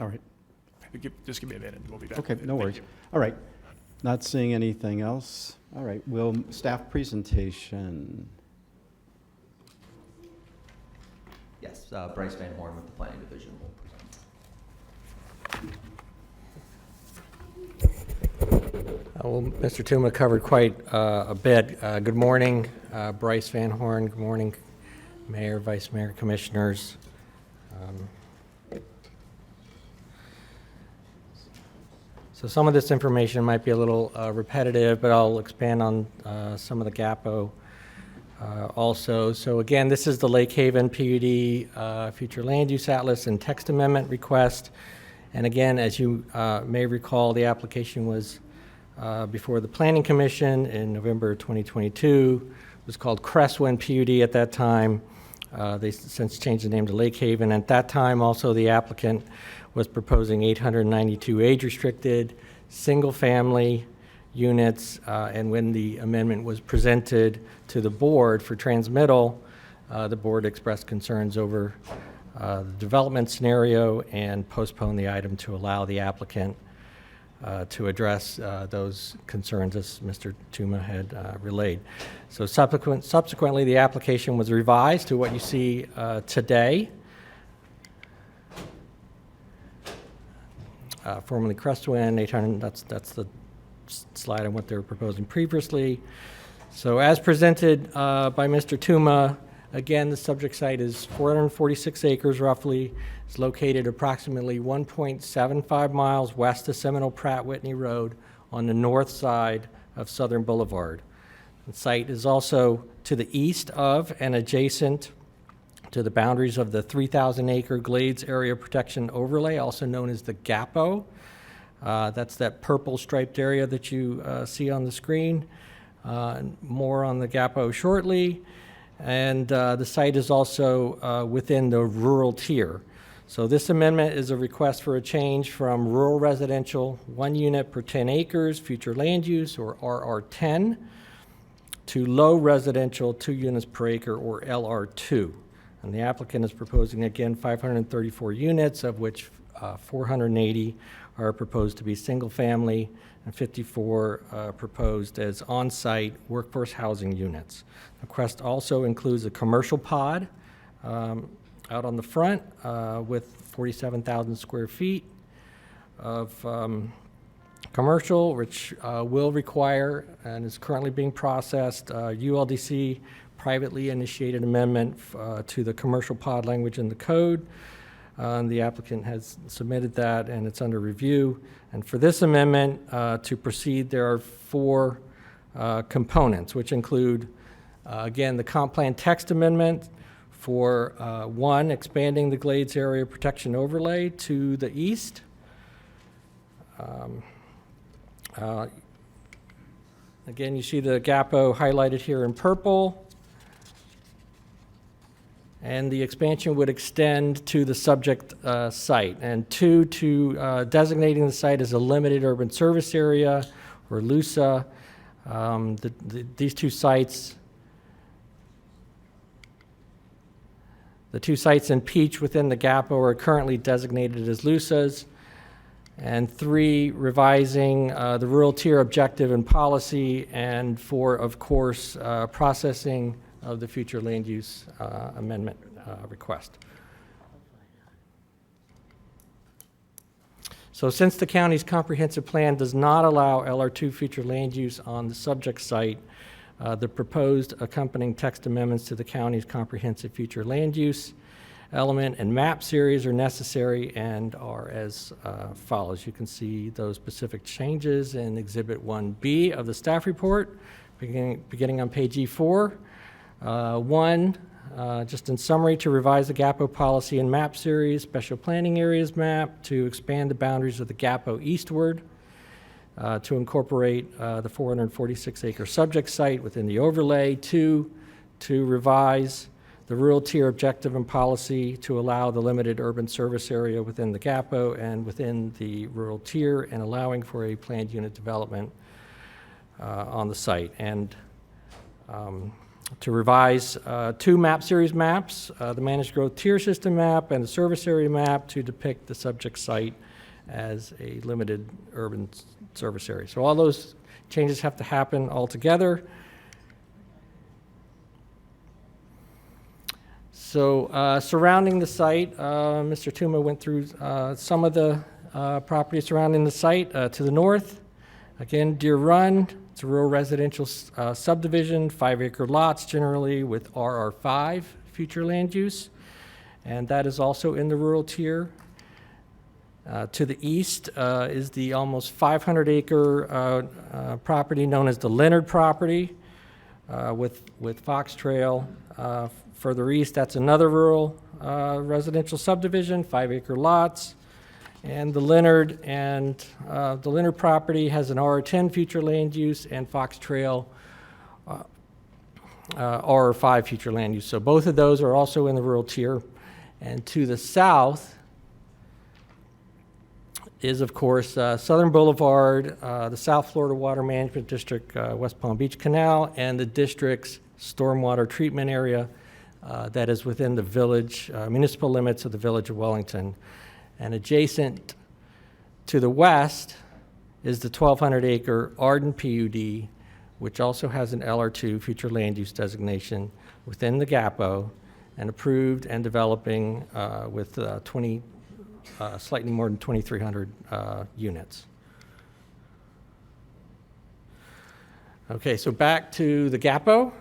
All right. Just give me a minute, we'll be back. Okay, no Thank worries. you. All right. Not seeing anything else. All right, staff presentation. Yes, Bryce Van Horn with the Planning Division will present. Well, Mr. Tuma covered quite a bit. Good morning, Bryce Van Horn. Good morning, Mayor, Vice Mayor, Commissioners. So some of this information might be a little repetitive, but I'll expand on some of the GAPO also. So again, this is the Lake Haven PUD Future Land Use Atlas and Text Amendment request. And again, as you may recall, the application was before the Planning Commission in November 2022. It was called Crestwind PUD at that time. They since changed the name to Lake Haven. At that time, also the applicant was proposing 892 age-restricted, single-family units, and when the amendment was presented to the board for transmittal, the board expressed concerns over the development scenario and postponed the item to allow the applicant to address those concerns, as Mr. Tuma had relayed. So subsequently, the application was revised to what you see today. Formerly Crestwind, 800, that's the slide on what they were proposing previously. So as presented by Mr. Tuma, again, the subject site is 446 acres roughly. It's located approximately 1.75 miles west of Seminole Pratt Whitney Road on the north side of Southern Boulevard. The site is also to the east of and adjacent to the boundaries of the 3,000-acre Glades Area Protection Overlay, also known as the GAPO. That's that purple striped area that you see on the screen. More on the GAPO shortly. And the site is also within the rural tier. So this amendment is a request for a change from rural residential, 1 unit per 10 acres, future land use, or RR10, to low residential, 2 units per acre, or LR2. And the applicant is proposing, again, 534 units, of which 480 are proposed to be single-family and 54 proposed as on-site workforce housing units. The request also includes a commercial pod out on the front with 47,000 square feet of commercial, which will require and is currently being processed ULDC privately initiated amendment to the commercial pod language in the code. The applicant has submitted that and it's under review. And for this amendment to proceed, there are 4 components, which include, again, the comp plan text amendment for 1, expanding the Glades Area Protection Overlay to the east. Again, you see the GAPO highlighted here in purple. And the expansion would extend to the subject site. And 2, to designating the site as a limited urban service area, or LUSA. These 2 sites, The two sites in Peach within the GAPO are currently designated as LUSAs. And 3, revising the rural tier objective and policy. And 4, of course, processing of the future land use amendment request. So since the county's comprehensive plan does not allow LR2 future land use on the subject site, the proposed accompanying text amendments to the county's comprehensive future land use element and map series are necessary and are as follows. You can see those specific changes in Exhibit 1B of the staff report, beginning on page E4. 1, just in summary, to revise the GAPO policy and map series, special planning areas map, to expand the boundaries of the GAPO eastward, to incorporate the 446-acre subject site within the overlay. 2, to revise the rural tier objective and policy to allow the limited urban service area within the GAPO and within the rural tier, and allowing for a planned unit development on the site. And to revise 2 map series maps, the managed growth tier system map and the service area map, to depict the subject site as a limited urban service area. So all those changes have to happen all together. So surrounding the site, Mr. Tuma went through some of the property surrounding the site. To the north, again, Deer Run. It's a rural residential subdivision, 5-acre lots generally with RR5 future land use, and that is also in the rural tier. To the east is the almost 500-acre property known as the Leonard property with Fox Trail. Further east, that's another rural residential subdivision, 5-acre lots. And the Leonard property has an R10 future land use, and Fox Trail R5 future land use. So both of those are also in the rural tier. And to the south is, of course, Southern Boulevard, the South Florida Water Management District, West Palm Beach Canal, and the district's stormwater treatment area that is within the village, municipal limits of the village of Wellington. And adjacent to the west is the 1,200-acre Arden PUD, which also has an LR2 future land use designation within the GAPO, and approved and developing with slightly more than 2,300 units. Okay, so back to the GAPO.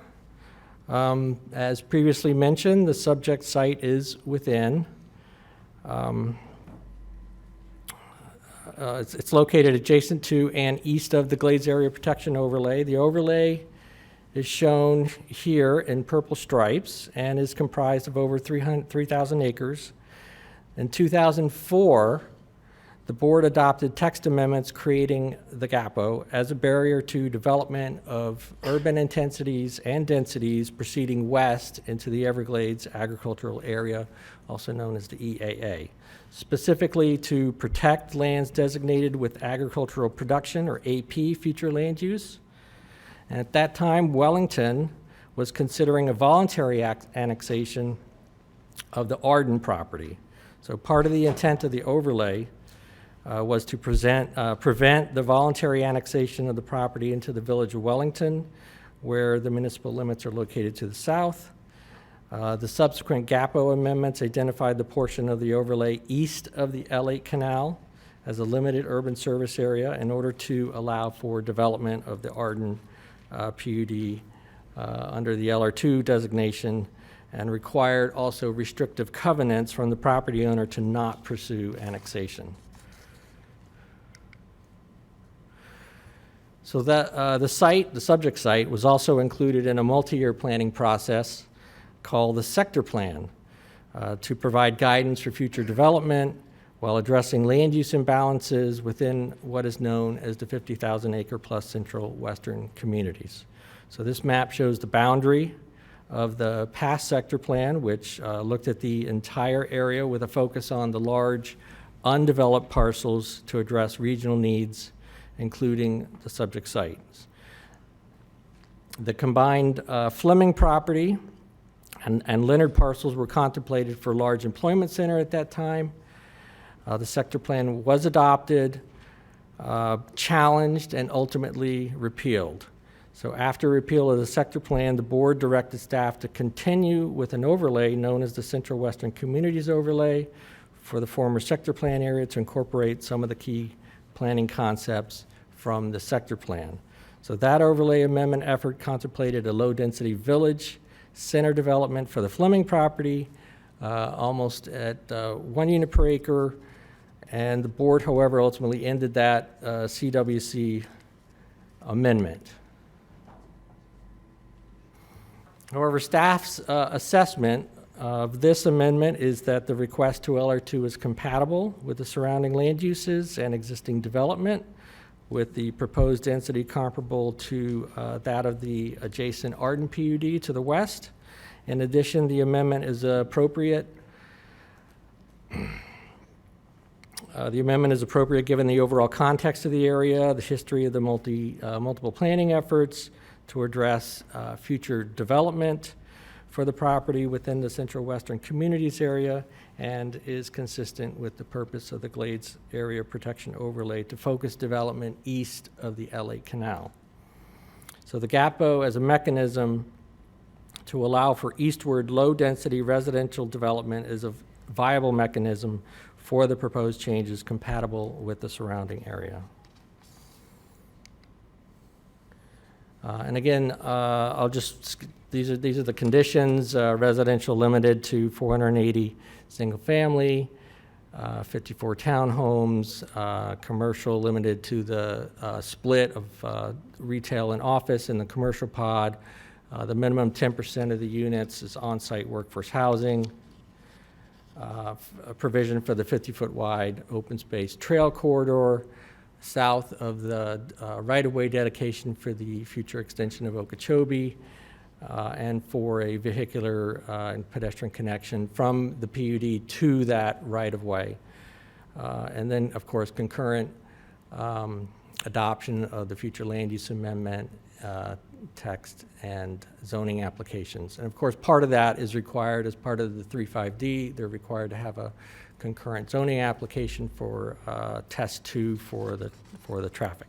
As previously mentioned, the subject site is within. It's located adjacent to and east of the Glades Area Protection Overlay. The overlay is shown here in purple stripes and is comprised of over 3,000 acres. In 2004, the board adopted text amendments creating the GAPO as a barrier to development of urban intensities and densities proceeding west into the Everglades agricultural area, also known as the EAA, specifically to protect lands designated with agricultural production, or AP, future land use. And at that time, Wellington was considering a voluntary annexation of the Arden property. So part of the intent of the overlay was to prevent the voluntary annexation of the property into the village of Wellington, where the municipal limits are located to the south. The subsequent GAPO amendments identified the portion of the overlay east of the L8 Canal as a limited urban service area in order to allow for development of the Arden PUD under the LR2 designation, and required also restrictive covenants from the property owner to not pursue annexation. So that the subject site, was also included in a multi-year planning process called the Sector Plan to provide guidance for future development while addressing land use imbalances within what is known as the 50,000 acre plus central western communities. So this map shows the boundary of the past Sector Plan, which looked at the entire area with a focus on the large undeveloped parcels to address regional needs, including the subject sites. The combined Fleming property and Leonard parcels were contemplated for a large employment center at that time. The sector plan was adopted, challenged, and ultimately repealed. So after repeal of the sector plan, the board directed staff to continue with an overlay known as the Central Western Communities Overlay for the former sector plan area to incorporate some of the key planning concepts from the sector plan. So that overlay amendment effort contemplated a low-density village center development for the Fleming property, almost at 1 unit per acre, and the board, however, ultimately ended that CWC amendment. However, staff's assessment of this amendment is that the request to LR2 is compatible with the surrounding land uses and existing development, with the proposed density comparable to that of the adjacent Arden PUD to the west. In addition, the amendment is appropriate. The amendment is appropriate given the overall context of the area, the history of the multiple planning efforts to address future development for the property within the Central Western Communities area, and is consistent with the purpose of the Glades Area Protection Overlay to focus development east of the LA Canal. So the GAPO as a mechanism to allow for eastward low-density residential development is a viable mechanism for the proposed changes compatible with the surrounding area. And again, I'll just, these are the conditions, residential limited to 480 single family, 54 townhomes, commercial limited to the split of retail and office in the commercial pod. The minimum 10% of the units is on-site workforce housing. A provision for the 50-foot wide open space trail corridor south of the right-of-way dedication for the future extension of Okeechobee, and for a vehicular and pedestrian connection from the PUD to that right-of-way. And then, of course, concurrent adoption of the future land use amendment text and zoning applications. And of course, part of that is required as part of the 3.5D. They're required to have a concurrent zoning application for test 2 for the traffic.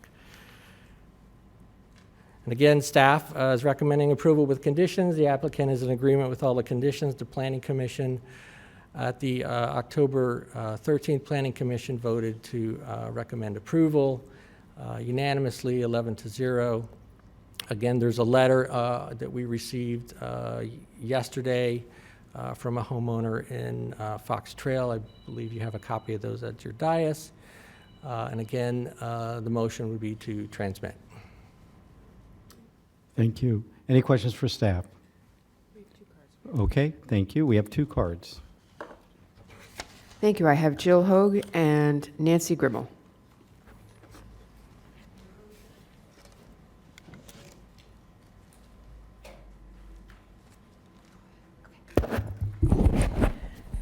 And again, staff is recommending approval with conditions. The applicant is in agreement with all the conditions. The Planning Commission at the October 13th Planning Commission voted to recommend approval unanimously, 11-0. Again, there's a letter that we received yesterday from a homeowner in Fox Trail. I believe you have a copy of those at your dais. And again, the motion would be to transmit. Thank you. Any questions for staff? Okay, thank you. We have 2 cards. Thank you. I have Jill Hogue and Nancy Grimmel.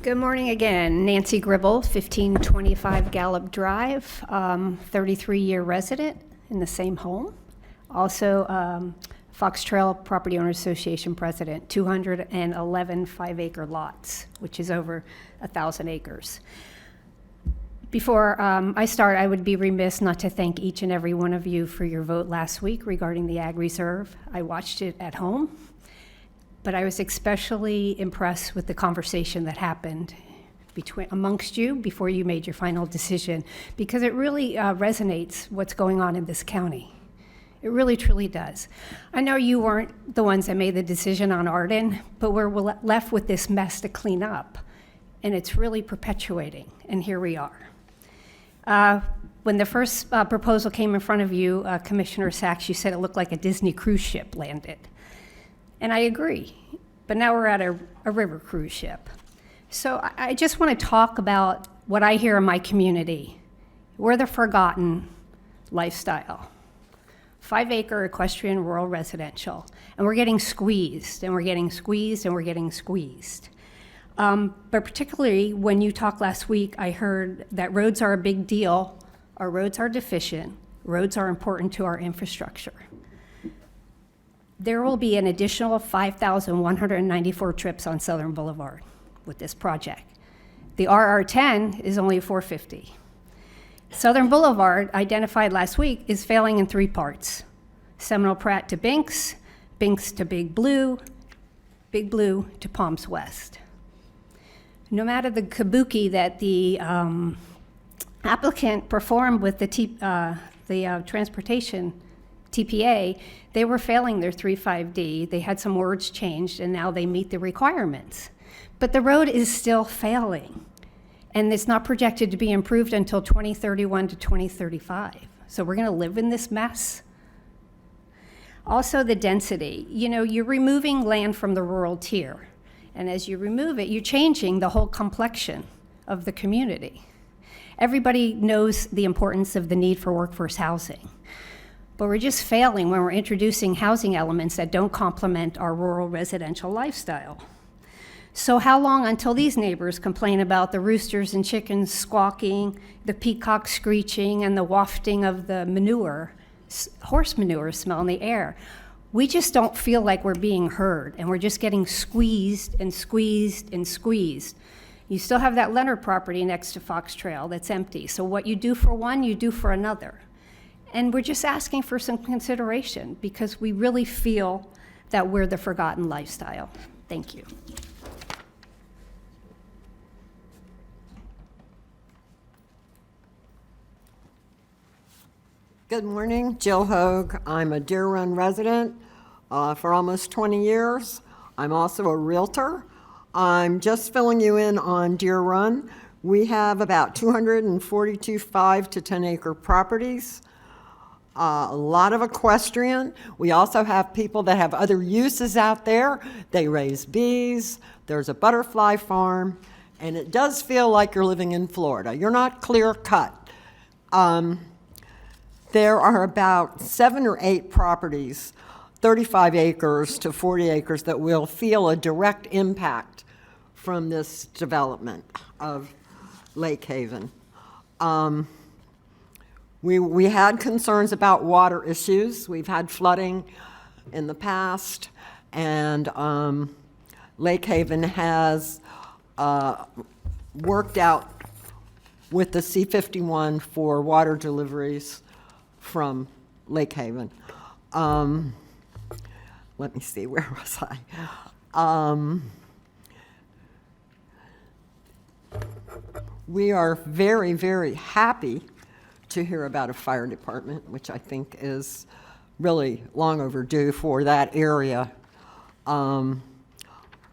Good morning again. Nancy Gribble, 1525 Gallup Drive, 33-year resident in the same home. Also, Fox Trail Property Owners Association president, 211 5-acre lots, which is over 1,000 acres. Before I start, I would be remiss not to thank each and every one of you for your vote last week regarding the Ag Reserve. I watched it at home, but I was especially impressed with the conversation that happened amongst you before you made your final decision, because it really resonates what's going on in this county. It really, truly does. I know you weren't the ones that made the decision on Arden, but we're left with this mess to clean up, and it's really perpetuating, and here we are. When the first proposal came in front of you, Commissioner Sachs, you said it looked like a Disney cruise ship landed. And I agree, but now we're at a river cruise ship. So I just want to talk about what I hear in my community. We're the forgotten lifestyle. 5-acre equestrian rural residential, and we're getting squeezed, and we're getting squeezed, and we're getting squeezed. But particularly when you talked last week, I heard that roads are a big deal, our roads are deficient, roads are important to our infrastructure. There will be an additional 5,194 trips on Southern Boulevard with this project. The RR10 is only 450. Southern Boulevard, identified last week, is failing in 3 parts. Seminole Pratt to Binks, Binks to Big Blue to Palms West. No matter the kabuki that the applicant performed with the transportation TPA, they were failing their 3.5D. They had some words changed, and now they meet the requirements. But the road is still failing, and it's not projected to be improved until 2031 to 2035. So we're going to live in this mess. Also, the density. You know, you're removing land from the rural tier, and as you remove it, you're changing the whole complexion of the community. Everybody knows the importance of the need for workforce housing, but we're just failing when we're introducing housing elements that don't complement our rural residential lifestyle. So how long until these neighbors complain about the roosters and chickens squawking, the peacocks screeching, and the wafting of the manure, horse manure smell in the air? We just don't feel like we're being heard, and we're just getting squeezed and squeezed and squeezed. You still have that Leonard property next to Fox Trail that's empty. So what you do for one, you do for another. And we're just asking for some consideration because we really feel that we're the forgotten lifestyle. Thank you. Good morning, Jill Hogue. I'm a Deer Run resident for almost 20 years. I'm also a realtor. I'm just filling you in on Deer Run. We have about 242 5 to 10 acre properties, a lot of equestrian. We also have people that have other uses out there. They raise bees, there's a butterfly farm, and it does feel like you're living in Florida. You're not clear cut. There are about 7 or 8 properties, 35 acres to 40 acres, that will feel a direct impact from this development of Lake Haven. We had concerns about water issues. We've had flooding in the past, and Lake Haven has worked out with the C-51 for water deliveries from Lake Haven. Let me see, where was I? We are very, very happy to hear about a fire department, which I think is really long overdue for that area. None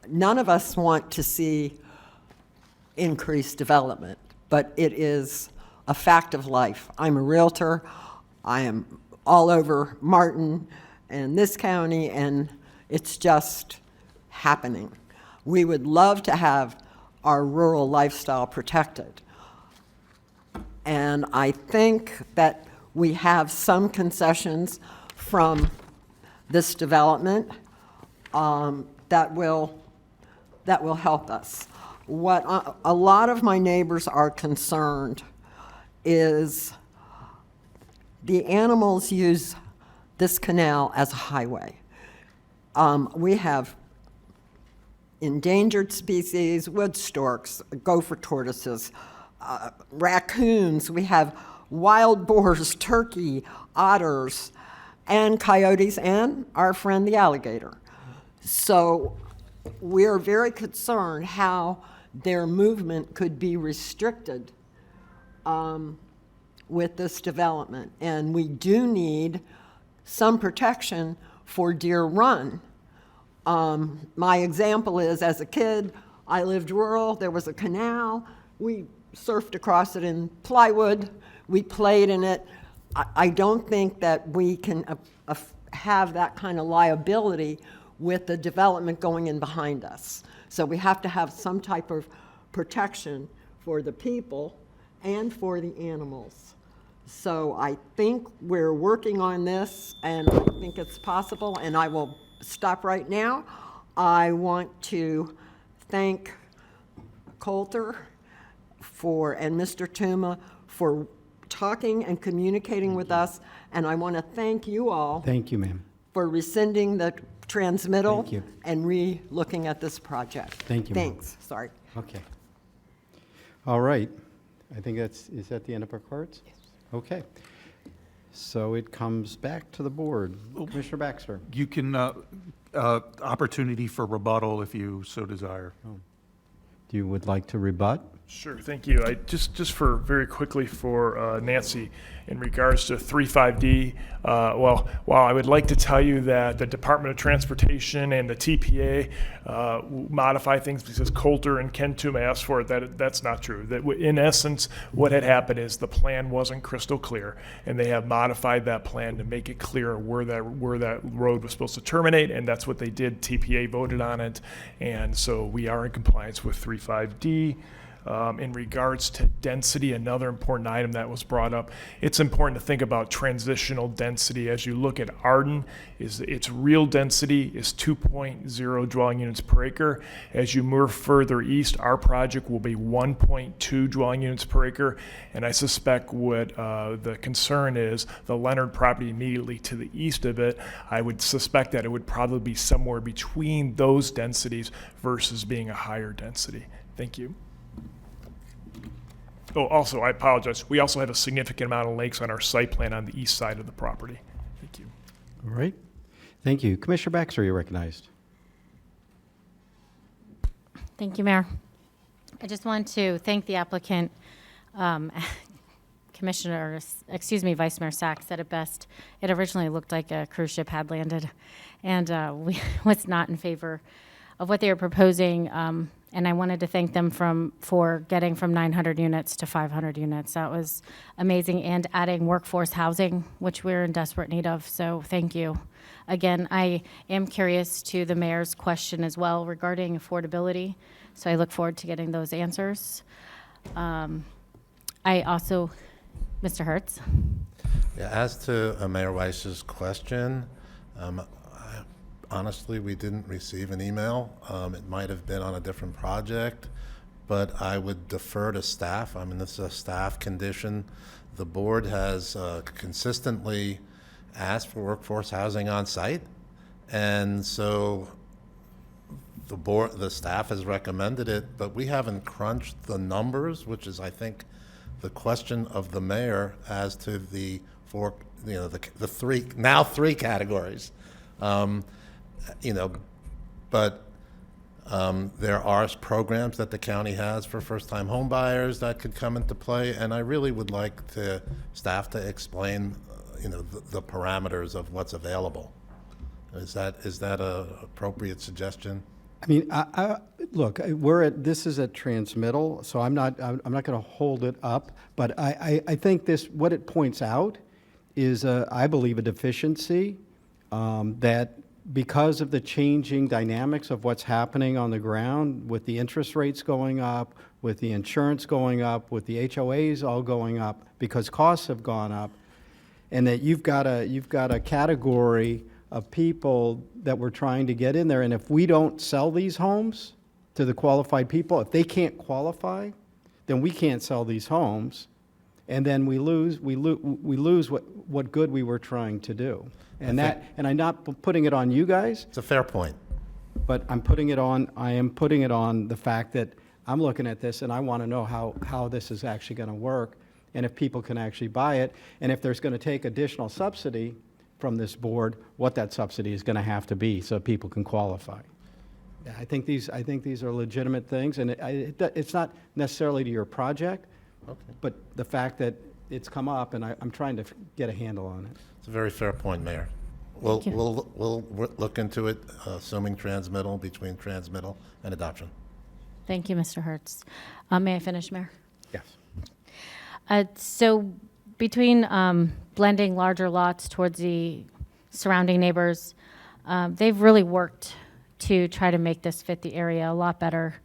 of us want to see increased development, but it is a fact of life. I'm a realtor. I am all over Martin and this county, and it's just happening. We would love to have our rural lifestyle protected. And I think that we have some concessions from this development that will help us. What a lot of my neighbors are concerned is the animals use this canal as a highway. We have endangered species, wood storks, gopher tortoises, raccoons. We have wild boars, turkey, otters, and coyotes, and our friend the alligator. So we're very concerned how their movement could be restricted with this development. And we do need some protection for Deer Run. My example is, as a kid, I lived rural, there was a canal, we surfed across it in plywood, we played in it. I don't think that we can have that kind of liability with the development going in behind us. So we have to have some type of protection for the people and for the animals. So I think we're working on this, and I think it's possible, and I will stop right now. I want to thank Coulter and Mr. Tuma for talking and communicating with us, and I want to thank you all. Thank you, ma'am. for rescinding the transmittal. Thank you. And re-looking at this project. Thank you, Mom. Thanks, sorry. Okay. All right. I think is that the end of our cards? Yes. Okay. So it comes back to the board. Commissioner Baxter. You can, opportunity for rebuttal if you so desire. Do you would like to rebut? Sure, thank you. I just for very quickly for Nancy, in regards to 35D, well, while I would like to tell you that the Department of Transportation and the TPA modify things because Coulter and Ken Tuma asked for it, that's not true. That in essence, what had happened is the plan wasn't crystal clear, and they have modified that plan to make it clear where that road was supposed to terminate, and that's what they did. TPA voted on it, and so we are in compliance with 35D. In regards to density, another important item that was brought up, it's important to think about transitional density. As you look at Arden, its real density is 2.0 dwelling units per acre. As you move further east, our project will be 1.2 dwelling units per acre. And I suspect what the concern is, the Leonard property immediately to the east of it, I would suspect that it would probably be somewhere between those densities versus being a higher density. Thank you. Oh, also, I apologize. We also have a significant amount of lakes on our site plan on the east side of the property. Thank you. All right. Thank you. Commissioner Baxter, you're recognized. Thank you, Mayor. I just want to thank the applicant. Vice Mayor Sachs said it best. It originally looked like a cruise ship had landed, and we was not in favor of what they were proposing. And I wanted to thank them for getting from 900 units to 500 units. That was amazing, and adding workforce housing, which we're in desperate need of. So thank you. Again, I am curious to the mayor's question as well regarding affordability. So I look forward to getting those answers. I also, Mr. Hertz. Yeah, as to Mayor Weiss's question, honestly, we didn't receive an email. It might have been on a different project, but I would defer to staff. I mean, this is a staff condition. The board has consistently asked for workforce housing on site, and so the staff has recommended it, but we haven't crunched the numbers, which is, I think, the question of the mayor as to the three categories. But there are programs that the county has for first-time home buyers that could come into play, and I really would like staff to explain, the parameters of what's available. Is that a appropriate suggestion? I mean, look, this is a transmittal, so I'm not going to hold it up, but I think what it points out is, I believe, a deficiency that because of the changing dynamics of what's happening on the ground, with the interest rates going up, with the insurance going up, with the HOAs all going up, because costs have gone up, and that you've got a category of people that we're trying to get in there, and if we don't sell these homes to the qualified people, if they can't qualify, then we can't sell these homes, and then we lose what good we were trying to do. And I'm not putting it on you guys. It's a fair point. But I am putting it on the fact that I'm looking at this and I want to know how this is actually going to work, and if people can actually buy it, and if there's going to take additional subsidy from this board, what that subsidy is going to have to be so people can qualify. Yeah, I think these are legitimate things, and it's not necessarily to your project, but the fact that it's come up, and I'm trying to get a handle on it. It's a very fair point, Mayor. We'll look into it, assuming between transmittal and adoption. Thank you, Mr. Hertz. May I finish, Mayor? Yes. So between blending larger lots towards the surrounding neighbors, they've really worked to try to make this fit the area a lot better.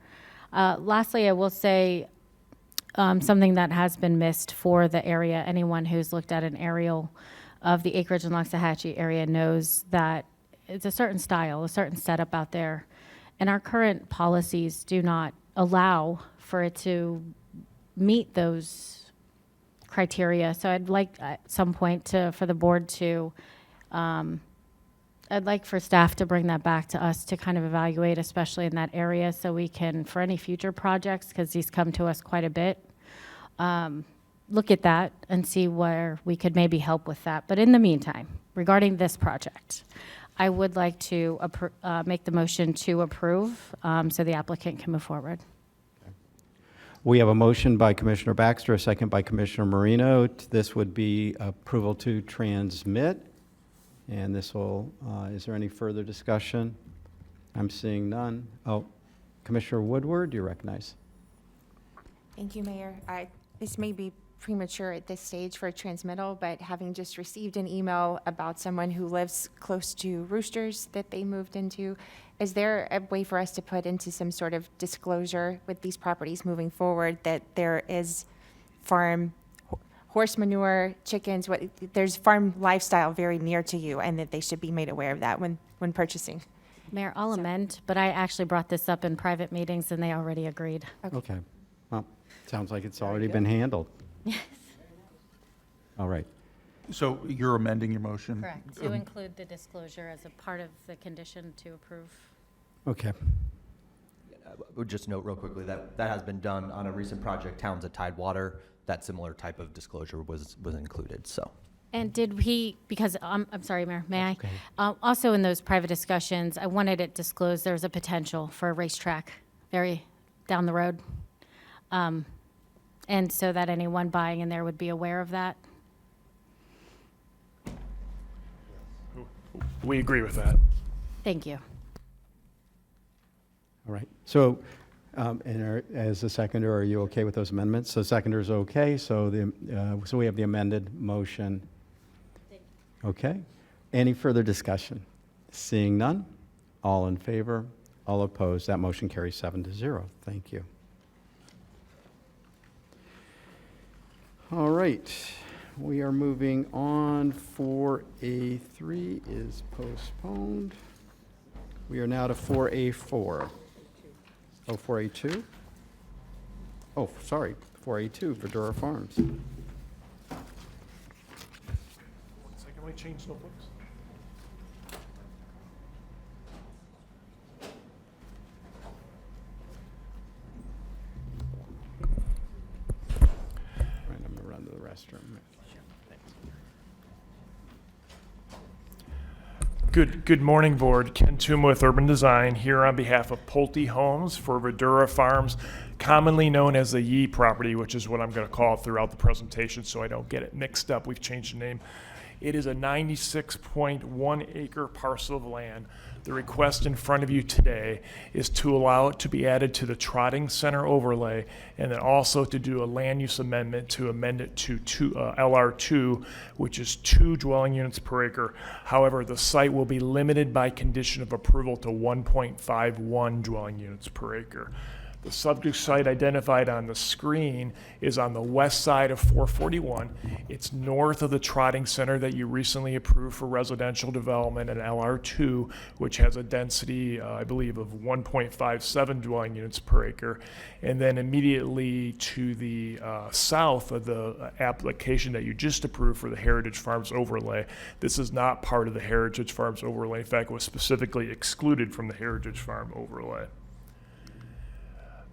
Lastly, I will say something that has been missed for the area. Anyone who's looked at an aerial of the acreage in Loxahatchee area knows that it's a certain style, a certain setup out there. And our current policies do not allow for it to meet those criteria. So I'd like at some point for the board to I'd like for staff to bring that back to us to kind of evaluate, especially in that area, so we can, for any future projects, because these come to us quite a bit, look at that and see where we could maybe help with that. But in the meantime, regarding this project, I would like to make the motion to approve so the applicant can move forward. We have a motion by Commissioner Baxter, a second by Commissioner Marino. This would be approval to transmit. And this will, is there any further discussion? I'm seeing none. Oh, Commissioner Woodward, you recognize. Thank you, Mayor. This may be premature at this stage for a transmittal, but having just received an email about someone who lives close to Roosters that they moved into, is there a way for us to put into some sort of disclosure with these properties moving forward that there is farm horse manure, chickens, there's farm lifestyle very near to you, and that they should be made aware of that when purchasing? Mayor, I'll amend, but I actually brought this up in private meetings and they already agreed. Okay. Well, sounds like it's already been handled. Yes. All right. So you're amending your motion? Correct, to include the disclosure as a part of the condition to approve. Okay. I would just note real quickly that that has been done on a recent project, Towns at Tidewater. That similar type of disclosure was included, so. And did he, because, I'm sorry, Mayor, may I? Also in those private discussions, I wanted it disclosed there was a potential for a racetrack very down the road. And so that anyone buying in there would be aware of that. We agree with that. Thank you. All right. So, as a seconder, are you okay with those amendments? So seconder is okay, so so we have the amended motion. Okay. Any further discussion? Seeing none, all in favor, all opposed, that motion carries 7-0. Thank you. All right, we are moving on. 4A3 is postponed. We are now to 4A4. Oh, 4A2? Oh, sorry, 4A2, Verdura Farms. 1 second, let me change notebooks. Right, I'm gonna run to the restroom. Good morning, Board. Ken Tuma with Urban Design here on behalf of Pulte Homes for Verdura Farms, commonly known as the Yee property, which is what I'm going to call it throughout the presentation so I don't get it mixed up. We've changed the name. It is a 96.1 acre parcel of land. The request in front of you today is to allow it to be added to the Trotting Center overlay, and then also to do a land use amendment to amend it to LR2, which is 2 dwelling units per acre. However, the site will be limited by condition of approval to 1.51 dwelling units per acre. The subject site identified on the screen is on the west side of 441. It's north of the Trotting Center that you recently approved for residential development in LR2, which has a density, I believe, of 1.57 dwelling units per acre. And then immediately to the south of the application that you just approved for the Heritage Farms overlay. This is not part of the Heritage Farms overlay. In fact, it was specifically excluded from the Heritage Farm overlay.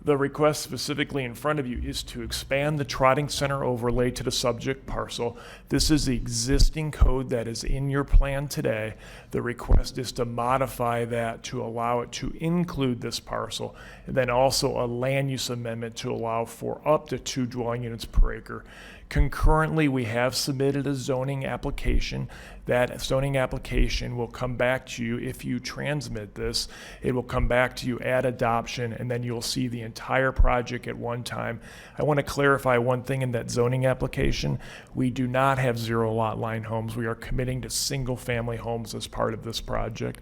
The request specifically in front of you is to expand the Trotting Center overlay to the subject parcel. This is the existing code that is in your plan today. The request is to modify that to allow it to include this parcel, and then also a land use amendment to allow for up to 2 dwelling units per acre. Concurrently, we have submitted a zoning application. That zoning application will come back to you if you transmit this. It will come back to you at adoption, and then you'll see the entire project at one time. I want to clarify one thing in that zoning application. We do not have 0 lot line homes. We are committing to single family homes as part of this project.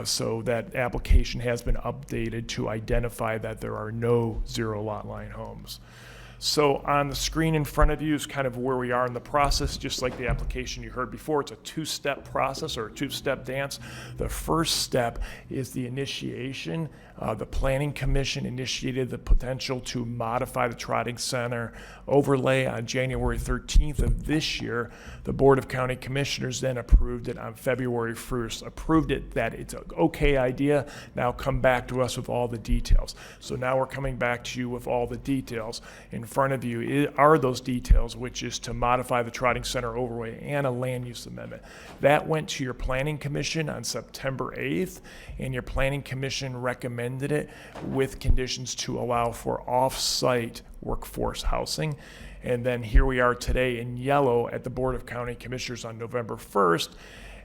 So that application has been updated to identify that there are no 0 lot line homes. So on the screen in front of you is kind of where we are in the process, just like the application you heard before. It's a two-step process or a two-step dance. The first step is the initiation. The Planning Commission initiated the potential to modify the Trotting Center overlay on January 13th of this year. The Board of County Commissioners then approved it on February 1st, approved it that it's an okay idea. Now come back to us with all the details. So now we're coming back to you with all the details. In front of you are those details, which is to modify the Trotting Center overlay and a land use amendment. That went to your Planning Commission on September 8th, and your Planning Commission recommended it with conditions to allow for off-site workforce housing. And then here we are today in yellow at the Board of County Commissioners on November 1st.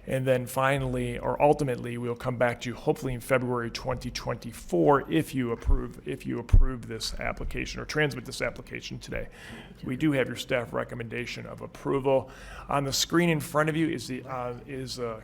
And then finally, or ultimately, we'll come back to you hopefully in February 2024 if you approve this application or transmit this application today. We do have your staff recommendation of approval. On the screen in front of you is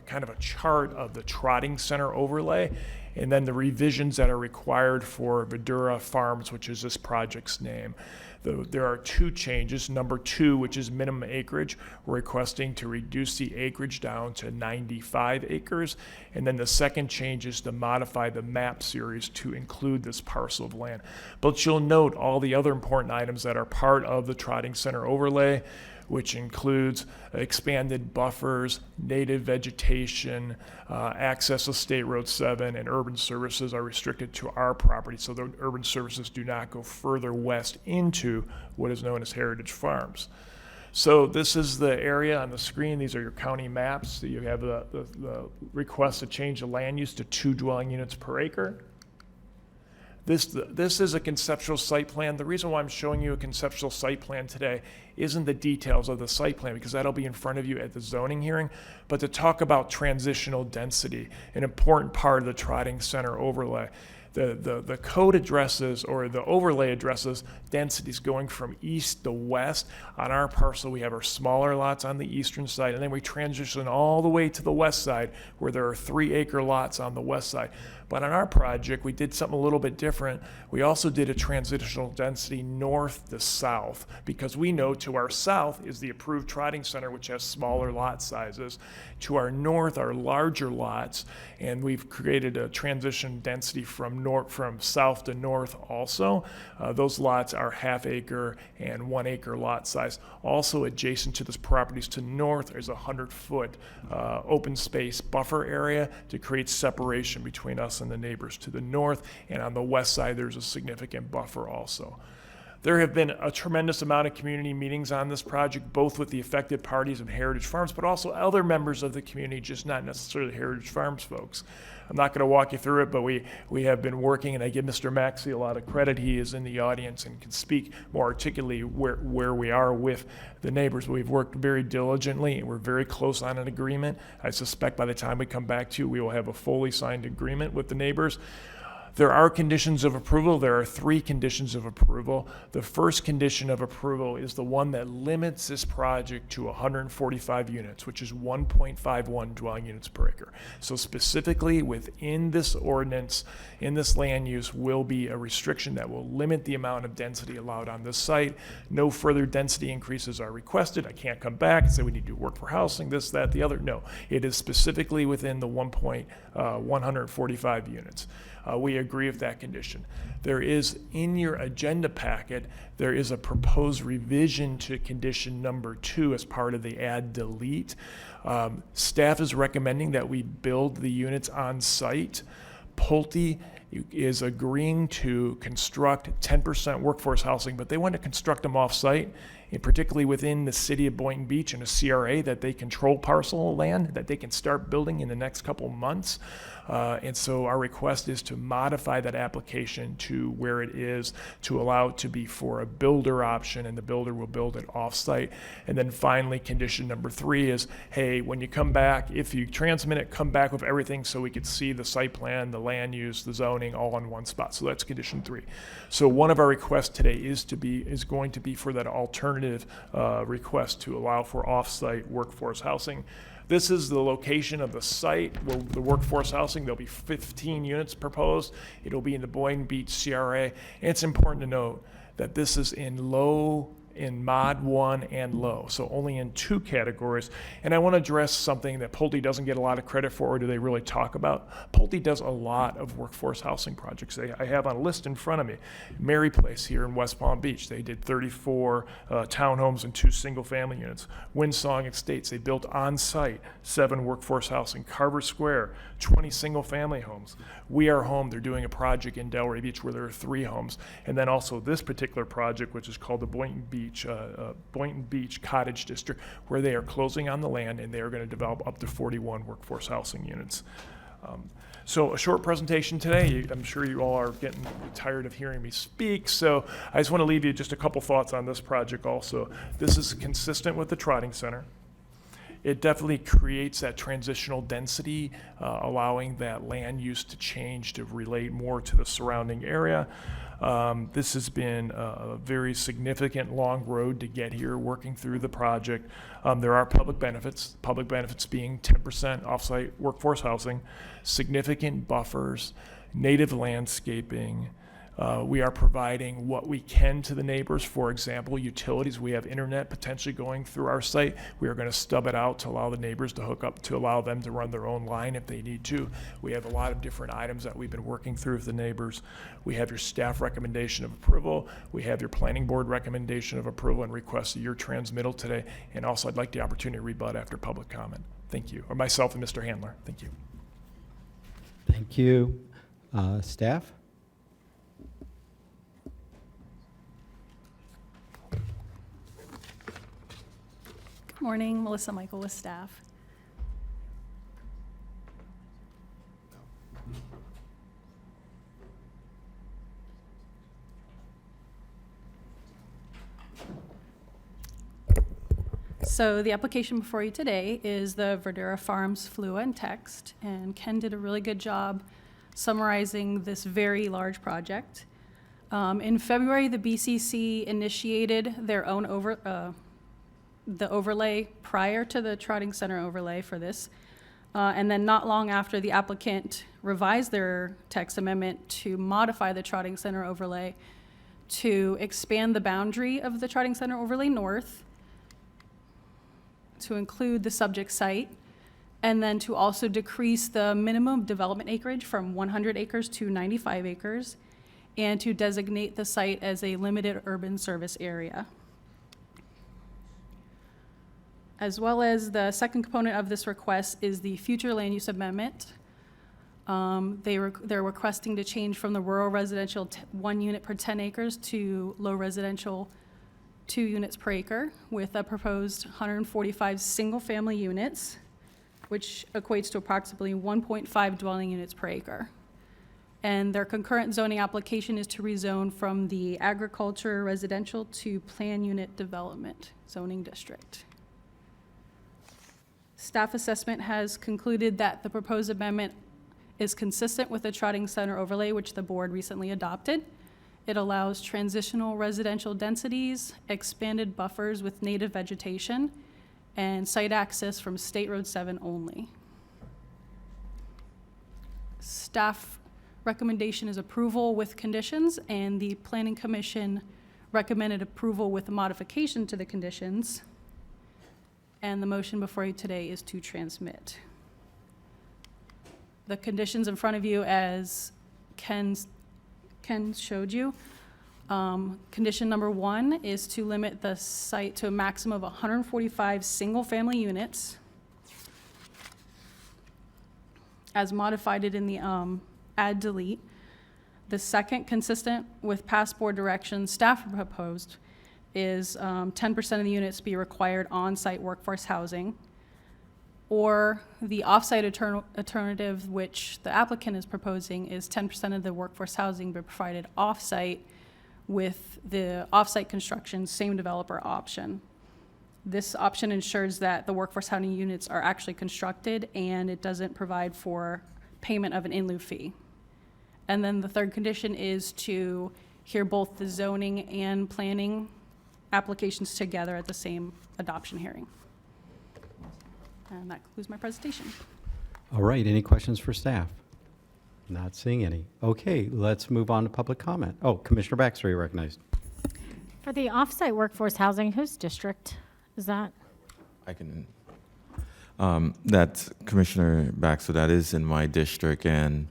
kind of a chart of the Trotting Center overlay, and then the revisions that are required for Vidura Farms, which is this project's name. There are two changes. Number 2, which is minimum acreage, we're requesting to reduce the acreage down to 95 acres. And then the second change is to modify the map series to include this parcel of land. But you'll note all the other important items that are part of the Trotting Center overlay, which includes expanded buffers, native vegetation, access to State Road 7, and urban services are restricted to our property, so the urban services do not go further west into what is known as Heritage Farms. So this is the area on the screen. These are your county maps. So you have the request to change the land use to 2 dwelling units per acre. This is a conceptual site plan. The reason why I'm showing you a conceptual site plan today isn't the details of the site plan, because that'll be in front of you at the zoning hearing, but to talk about transitional density, an important part of the Trotting Center overlay. The code addresses, or the overlay addresses, densities going from east to west. On our parcel, we have our smaller lots on the eastern side, and then we transition all the way to the west side, where there are 3-acre lots on the west side. But on our project, we did something a little bit different. We also did a transitional density north to south, because we know to our south is the approved Trotting Center, which has smaller lot sizes. To our north are larger lots, and we've created a transition density from south to north also. Those lots are 1/2 acre and 1 acre lot size. Also adjacent to this properties to north is a 100-foot open space buffer area to create separation between us and the neighbors to the north, and on the west side there's a significant buffer also. There have been a tremendous amount of community meetings on this project, both with the affected parties of Heritage Farms, but also other members of the community, just not necessarily Heritage Farms folks. I'm not going to walk you through it, but we have been working, and I give Mr. Maxey a lot of credit. He is in the audience and can speak more articulately where we are with the neighbors. We've worked very diligently, and we're very close on an agreement. I suspect by the time we come back to you, we will have a fully signed agreement with the neighbors. There are conditions of approval. There are 3 conditions of approval. The first condition of approval is the one that limits this project to 145 units, which is 1.51 dwelling units per acre. So specifically within this ordinance, in this land use, will be a restriction that will limit the amount of density allowed on this site. No further density increases are requested. I can't come back and say we need to do work for housing, this, that, the other. No, it is specifically within the 145 units. We agree with that condition. There is, in your agenda packet, there is a proposed revision to condition number 2 as part of the add delete. Staff is recommending that we build the units on site. Pulte is agreeing to construct 10% workforce housing, but they want to construct them off-site, and particularly within the city of Boynton Beach and a CRA that they control parcel of land that they can start building in the next couple months. And so our request is to modify that application to where it is, to allow it to be for a builder option, and the builder will build it off-site. And then finally, condition number 3 is, hey, when you come back, if you transmit it, come back with everything so we could see the site plan, the land use, the zoning, all in one spot. So that's condition 3. So one of our requests today is going to be for that alternative request to allow for off-site workforce housing. This is the location of the site, the workforce housing. There'll be 15 units proposed. It'll be in the Boynton Beach CRA. And it's important to note that this is in mod 1 and low, so only in 2 categories. And I want to address something that Pulte doesn't get a lot of credit for, or do they really talk about? Pulte does a lot of workforce housing projects. I have on a list in front of me, Mary Place here in West Palm Beach. They did 34 townhomes and 2 single-family units. Windsong Estates, they built on-site 7 workforce housing. Carver Square, 20 single-family homes. We Are Home, they're doing a project in Delray Beach where there are 3 homes. And then also this particular project, which is called the Boynton Beach Cottage District, where they are closing on the land and they are going to develop up to 41 workforce housing units. So a short presentation today. I'm sure you all are getting tired of hearing me speak, so I just want to leave you just a couple thoughts on this project also. This is consistent with the Trotting Center. It definitely creates that transitional density, allowing that land use to change to relate more to the surrounding area. This has been a very significant long road to get here, working through the project. There are public benefits being 10% offsite workforce housing, significant buffers, native landscaping. We are providing what we can to the neighbors. For example, utilities. We have internet potentially going through our site. We are going to stub it out to allow the neighbors to hook up, to allow them to run their own line if they need to. We have a lot of different items that we've been working through with the neighbors. We have your staff recommendation of approval. We have your planning board recommendation of approval and request of your transmittal today. And also, I'd like the opportunity to rebut after public comment. Thank you. Or myself and Mr. Handler. Thank you. Thank you. Staff? Good morning, Melissa Michael with staff. So the application before you today is the Verdura Farms Flua and Text, and Ken did a really good job summarizing this very large project. In February, the BCC initiated their own the overlay prior to the Trotting Center overlay for this. And then not long after, the applicant revised their text amendment to modify the Trotting Center overlay to expand the boundary of the Trotting Center overlay north to include the subject site, and then to also decrease the minimum development acreage from 100 acres to 95 acres, and to designate the site as a limited urban service area. As well as the second component of this request is the future land use amendment. They're requesting to change from the rural residential 1 unit per 10 acres to low residential 2 units per acre, with a proposed 145 single-family units, which equates to approximately 1.5 dwelling units per acre. And their concurrent zoning application is to rezone from the agriculture residential to plan unit development zoning district. Staff assessment has concluded that the proposed amendment is consistent with the Trotting Center overlay, which the board recently adopted. It allows transitional residential densities, expanded buffers with native vegetation, and site access from State Road 7 only. Staff recommendation is approval with conditions, and the Planning Commission recommended approval with a modification to the conditions. And the motion before you today is to transmit. The conditions in front of you, as Ken showed you. Condition number 1 is to limit the site to a maximum of 145 single-family units, as modified in the add delete. The second, consistent with past board direction staff proposed, is 10% of the units be required on-site workforce housing, or the off-site alternative, which the applicant is proposing, is 10% of the workforce housing be provided off-site with the off-site construction, same developer option. This option ensures that the workforce housing units are actually constructed, and it doesn't provide for payment of an in lieu fee. And then the third condition is to hear both the zoning and planning applications together at the same adoption hearing. And that concludes my presentation. All right, any questions for staff? Not seeing any. Okay, let's move on to public comment. Oh, Commissioner Baxter, you're recognized. For the offsite workforce housing, whose district is that? I can, that's Commissioner Baxter, that is in my district, and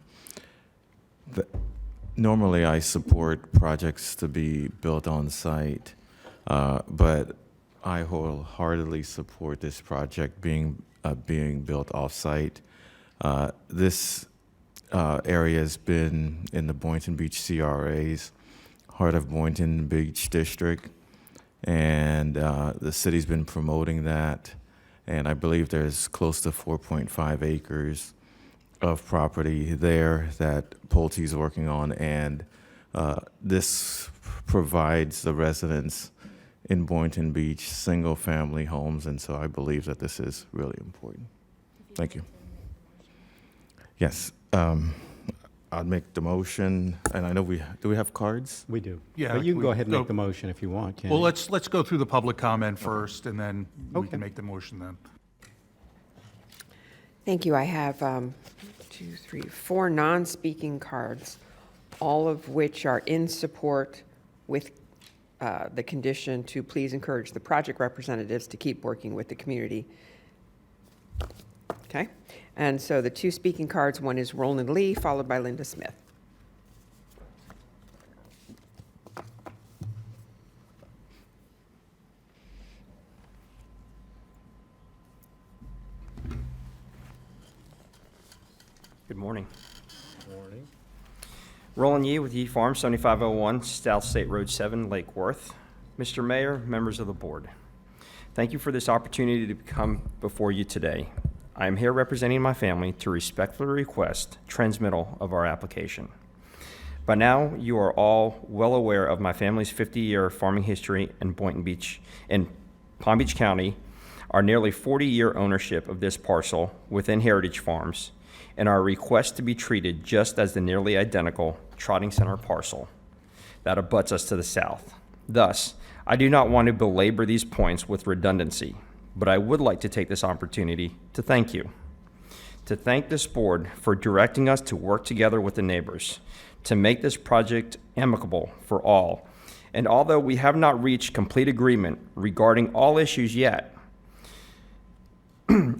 normally I support projects to be built on site, but I wholeheartedly support this project being built off-site. This area has been in the Boynton Beach CRA's Heart of Boynton Beach District, and the city's been promoting that, and I believe there's close to 4.5 acres of property there that Pulte's working on, and this provides the residents in Boynton Beach single-family homes, and so I believe that this is really important. Thank you. Yes, I'd make the motion, and I know do we have cards? We do. Yeah, But you can we- go ahead and no. make the motion if you want, can't Well, you? let's go through the public comment first, and then we Okay. can make the motion then. Thank you. I have 4 non-speaking cards, all of which are in support with the condition to please encourage the project representatives to keep working with the community. Okay? And so the 2 speaking cards, one is Roland Lee, followed by Linda Smith. Good morning. Morning. Roland Yee with Yee Farm, 7501 South State Road 7, Lake Worth. Mr. Mayor, members of the board, thank you for this opportunity to come before you today. I am here representing my family to respectfully request transmittal of our application. By now, you are all well aware of my family's 50-year farming history in Boynton Beach, in Palm Beach County, our nearly 40-year ownership of this parcel within Heritage Farms, and our request to be treated just as the nearly identical Trotting Center parcel that abuts us to the south. Thus, I do not want to belabor these points with redundancy, but I would like to take this opportunity to thank you. To thank this board for directing us to work together with the neighbors to make this project amicable for all. And although we have not reached complete agreement regarding all issues yet,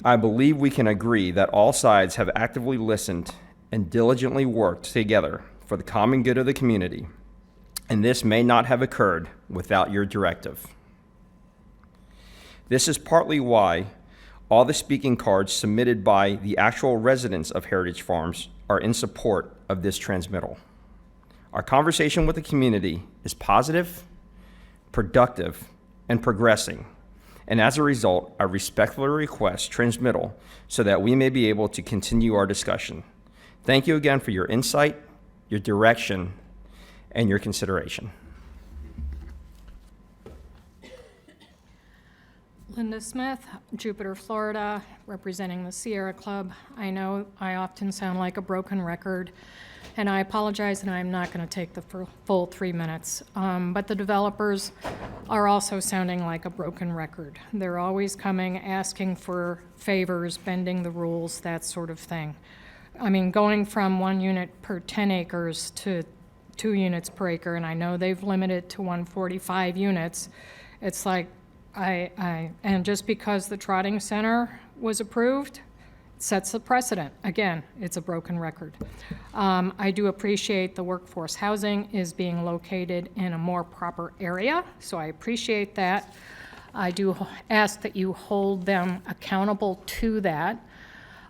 I believe we can agree that all sides have actively listened and diligently worked together for the common good of the community, and this may not have occurred without your directive. This is partly why all the speaking cards submitted by the actual residents of Heritage Farms are in support of this transmittal. Our conversation with the community is positive, productive, and progressing. And as a result, I respectfully request transmittal so that we may be able to continue our discussion. Thank you again for your insight, your direction, and your consideration. Linda Smith, Jupiter, Florida, representing the Sierra Club. I know I often sound like a broken record, and I apologize, and I'm not going to take the full 3 minutes. But the developers are also sounding like a broken record. They're always coming, asking for favors, bending the rules, that sort of thing. I mean, going from 1 unit per 10 acres to 2 units per acre, and I know they've limited to 145 units. It's like, and just because the Trotting Center was approved, sets the precedent. Again, it's a broken record. I do appreciate the workforce housing is being located in a more proper area, so I appreciate that. I do ask that you hold them accountable to that.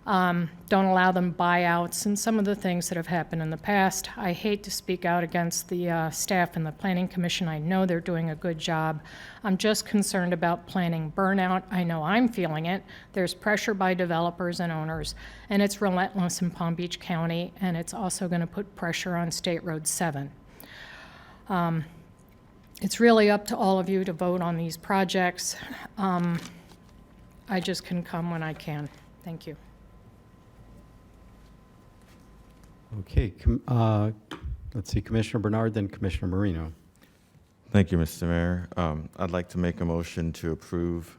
Don't allow them buyouts and some of the things that have happened in the past. I hate to speak out against the staff and the Planning Commission. I know they're doing a good job. I'm just concerned about planning burnout. I know I'm feeling it. There's pressure by developers and owners, and it's relentless in Palm Beach County, and it's also going to put pressure on State Road 7. It's really up to all of you to vote on these projects. I just can come when I can. Thank you. Okay, let's see, Commissioner Bernard, then Commissioner Marino. Thank you, Mr. Mayor. I'd like to make a motion to approve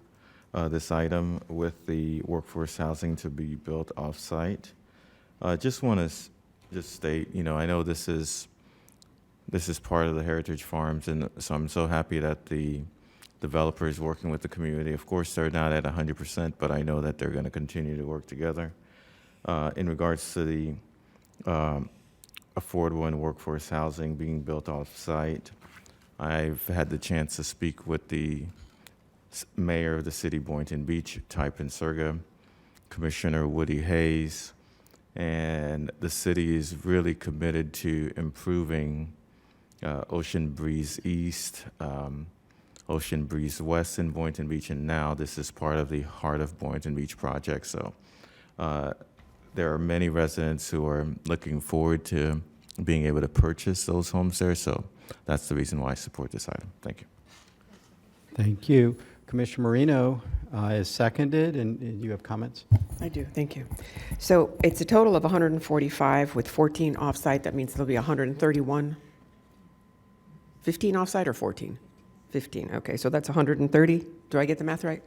this item with the workforce housing to be built off-site. Just want to just state, I know this is this is part of the Heritage Farms, and so I'm so happy that the developer is working with the community. Of course, they're not at 100%, but I know that they're going to continue to work together. In regards to the affordable and workforce housing being built off-site, I've had the chance to speak with the mayor of the city, Boynton Beach, Typin Surga, Commissioner Woody Hayes, and the city is really committed to improving Ocean Breeze East, Ocean Breeze West in Boynton Beach, and now this is part of the Heart of Boynton Beach project. So there are many residents who are looking forward to being able to purchase those homes there. So that's the reason why I support this item. Thank you. Thank you. Commissioner Marino is seconded, and you have comments? I do, thank you. So it's a total of 145 with 14 off-site. That means there'll be 131. 15 off-site or 14? 15, okay, so that's 130. Do I get the math right?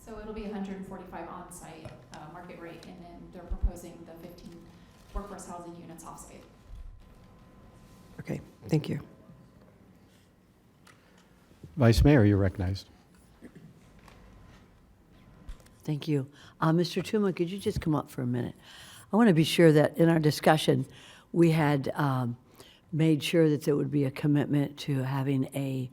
So it'll be 145 on-site, market rate, and then they're proposing the 15 workforce housing units off-site. Okay, thank you. Vice Mayor, you're recognized. Thank you. Mr. Tuma, could you just come up for a minute? I want to be sure that in our discussion, we had made sure that there would be a commitment to having a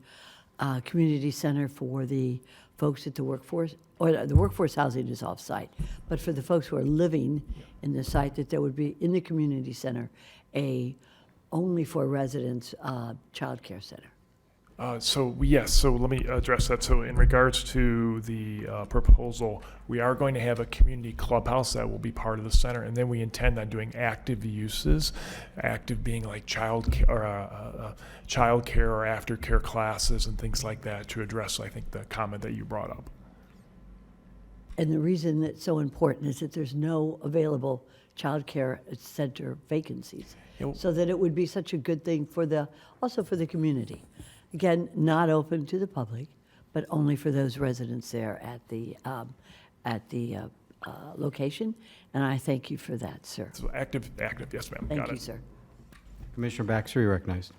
community center for the folks at the workforce, or the workforce housing is off-site, but for the folks who are living in the site, that there would be in the community center a only for residents child care center. So yes, so let me address that. So in regards to the proposal, we are going to have a community clubhouse that will be part of the center, and then we intend on doing active uses, active being like child care or aftercare classes and things like that to address, I think, the comment that you brought up. And the reason that's so important is that there's no available child care center vacancies, so that it would be such a good thing for also for the community. Again, not open to the public, but only for those residents there at the location. And I thank you for that, sir. So active, yes, ma'am. Thank Got you, it. sir. Commissioner Baxter, you're recognized.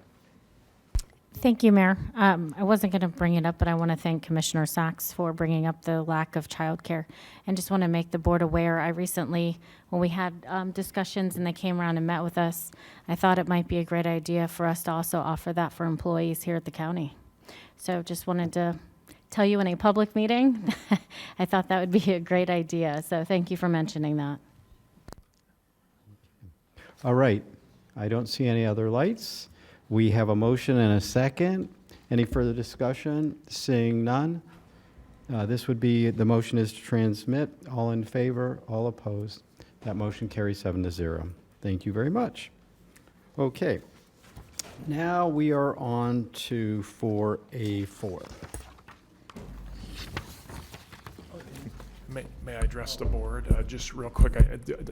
Thank you, Mayor. I wasn't going to bring it up, but I want to thank Commissioner Sachs for bringing up the lack of childcare, and just want to make the board aware. I recently, when we had discussions and they came around and met with us, I thought it might be a great idea for us to also offer that for employees here at the county. So just wanted to tell you in a public meeting, I thought that would be a great idea. So thank you for mentioning that. All right. I don't see any other lights. We have a motion and a second. Any further discussion? Seeing none. This would be, the motion is to transmit. All in favor, all opposed. That motion carries 7-0. Thank you very much. Okay. Now we are on to 4A4. May I address the board just real quick?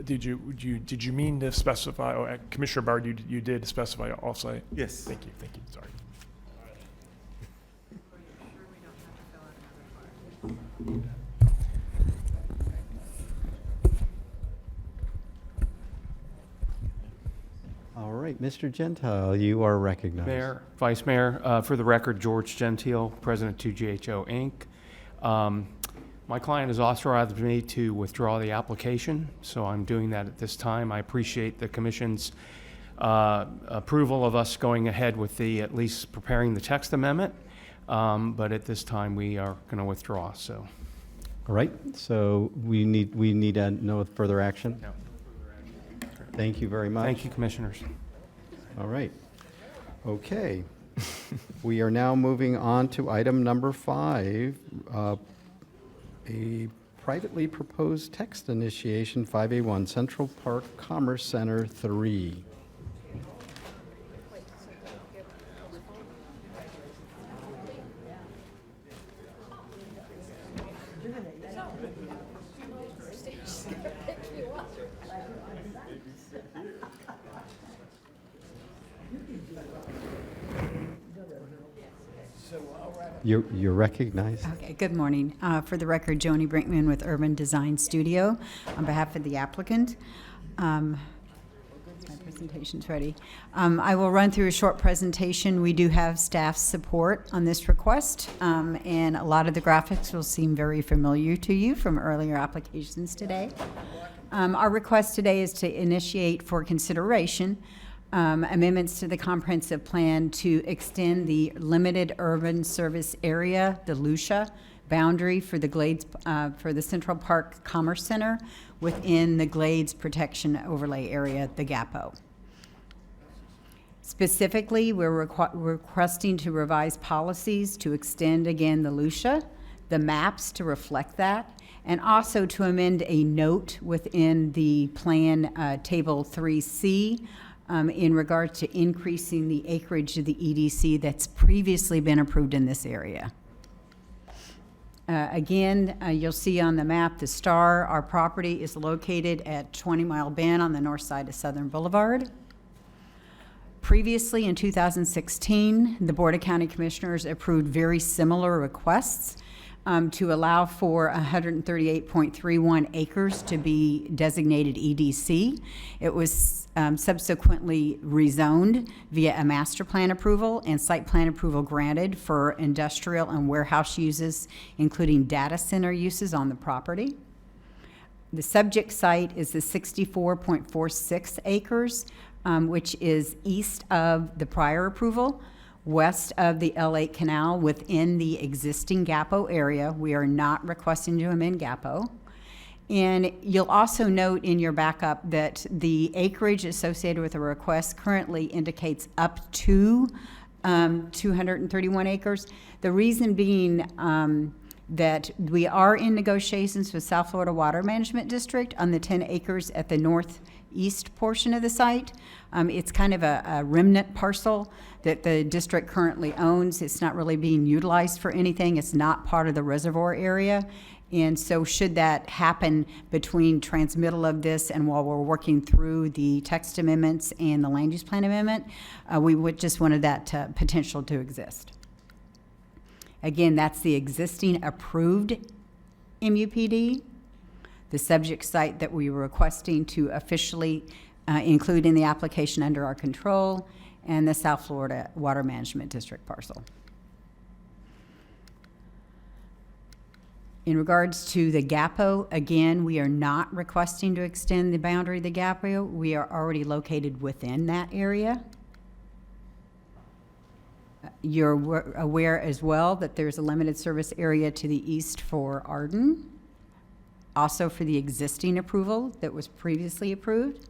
Did you mean to specify? Commissioner Bard, you did specify offsite. Yes. Thank you. Sorry. All right, Mr. Gentile, you are recognized. Mayor, Vice Mayor, for the record, George Gentile, President 2GHO Inc. My client has authorized me to withdraw the application, so I'm doing that at this time. I appreciate the Commission's approval of us going ahead with at least preparing the text amendment, but at this time we are going to withdraw. So. All right, so we need no further action? No. Thank you very much. Thank you, Commissioners. All right. Okay. We are now moving on to item number 5, a privately proposed text initiation, 5A1, Central Park Commerce Center 3. You're recognized. Okay, good morning. For the record, Joni Brinkman with Urban Design Studio on behalf of the applicant. My presentation's ready. I will run through a short presentation. We do have staff support on this request, and a lot of the graphics will seem very familiar to you from earlier applications today. Our request today is to initiate for consideration amendments to the comprehensive plan to extend the limited urban service area, the LUSHA, boundary for the Glades, for the Central Park Commerce Center within the Glades Protection Overlay Area, the GAPO. Specifically, we're requesting to revise policies to extend again the LUSHA, the maps to reflect that, and also to amend a note within the plan table 3C in regard to increasing the acreage of the EDC that's previously been approved in this area. Again, you'll see on the map the star. Our property is located at 20 Mile Bend on the north side of Southern Boulevard. Previously, in 2016, the Board of County Commissioners approved very similar requests to allow for 138.31 acres to be designated EDC. It was subsequently rezoned via a master plan approval and site plan approval granted for industrial and warehouse uses, including data center uses on the property. The subject site is the 64.46 acres, which is east of the prior approval, west of the L8 Canal within the existing GAPO area. We are not requesting to amend GAPO. And you'll also note in your backup that the acreage associated with the request currently indicates up to 231 acres. The reason being that we are in negotiations with South Florida Water Management District on the 10 acres at the northeast portion of the site. It's kind of a remnant parcel that the district currently owns. It's not really being utilized for anything. It's not part of the reservoir area. And so should that happen between transmittal of this and while we're working through the text amendments and the land use plan amendment, we would just wanted that potential to exist. Again, that's the existing approved MUPD, the subject site that we were requesting to officially include in the application under our control, and the South Florida Water Management District parcel. In regards to the GAPO, again, we are not requesting to extend the boundary of the GAPO. We are already located within that area. You're aware as well that there's a limited service area to the east for Arden, also for the existing approval that was previously approved.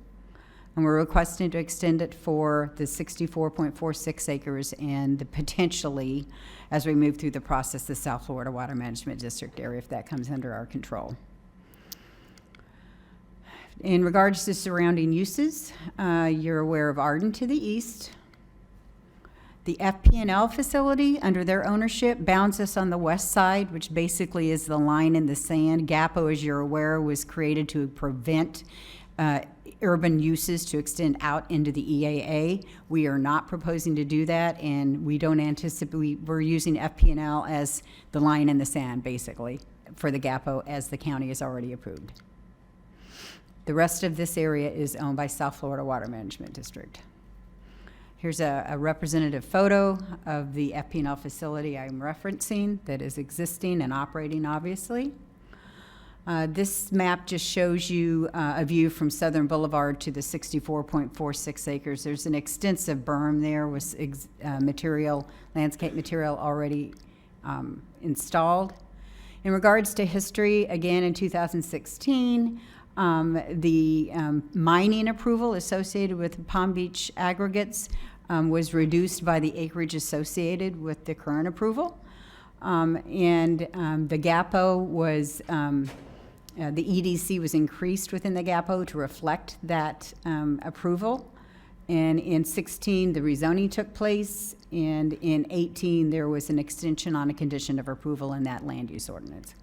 And we're requesting to extend it for the 64.46 acres and the potentially, as we move through the process, the South Florida Water Management District area, if that comes under our control. In regards to surrounding uses, you're aware of Arden to the east. The FP&L facility, under their ownership, bounds us on the west side, which basically is the line in the sand. GAPO, as you're aware, was created to prevent urban uses to extend out into the EAA. We are not proposing to do that, and we don't anticipate, we're using FP&L as the line in the sand, basically, for the GAPO, as the county has already approved. The rest of this area is owned by South Florida Water Management District. Here's a representative photo of the FP&L facility I'm referencing that is existing and operating, obviously. This map just shows you a view from Southern Boulevard to the 64.46 acres. There's an extensive berm there with landscape material already installed. In regards to history, again, in 2016, the mining approval associated with Palm Beach aggregates was reduced by the acreage associated with the current approval. The GAPO was, the EDC was increased within the GAPO to reflect that approval. And in 16, the rezoning took place, and in 18, there was an extension on a condition of approval in that land use ordinance.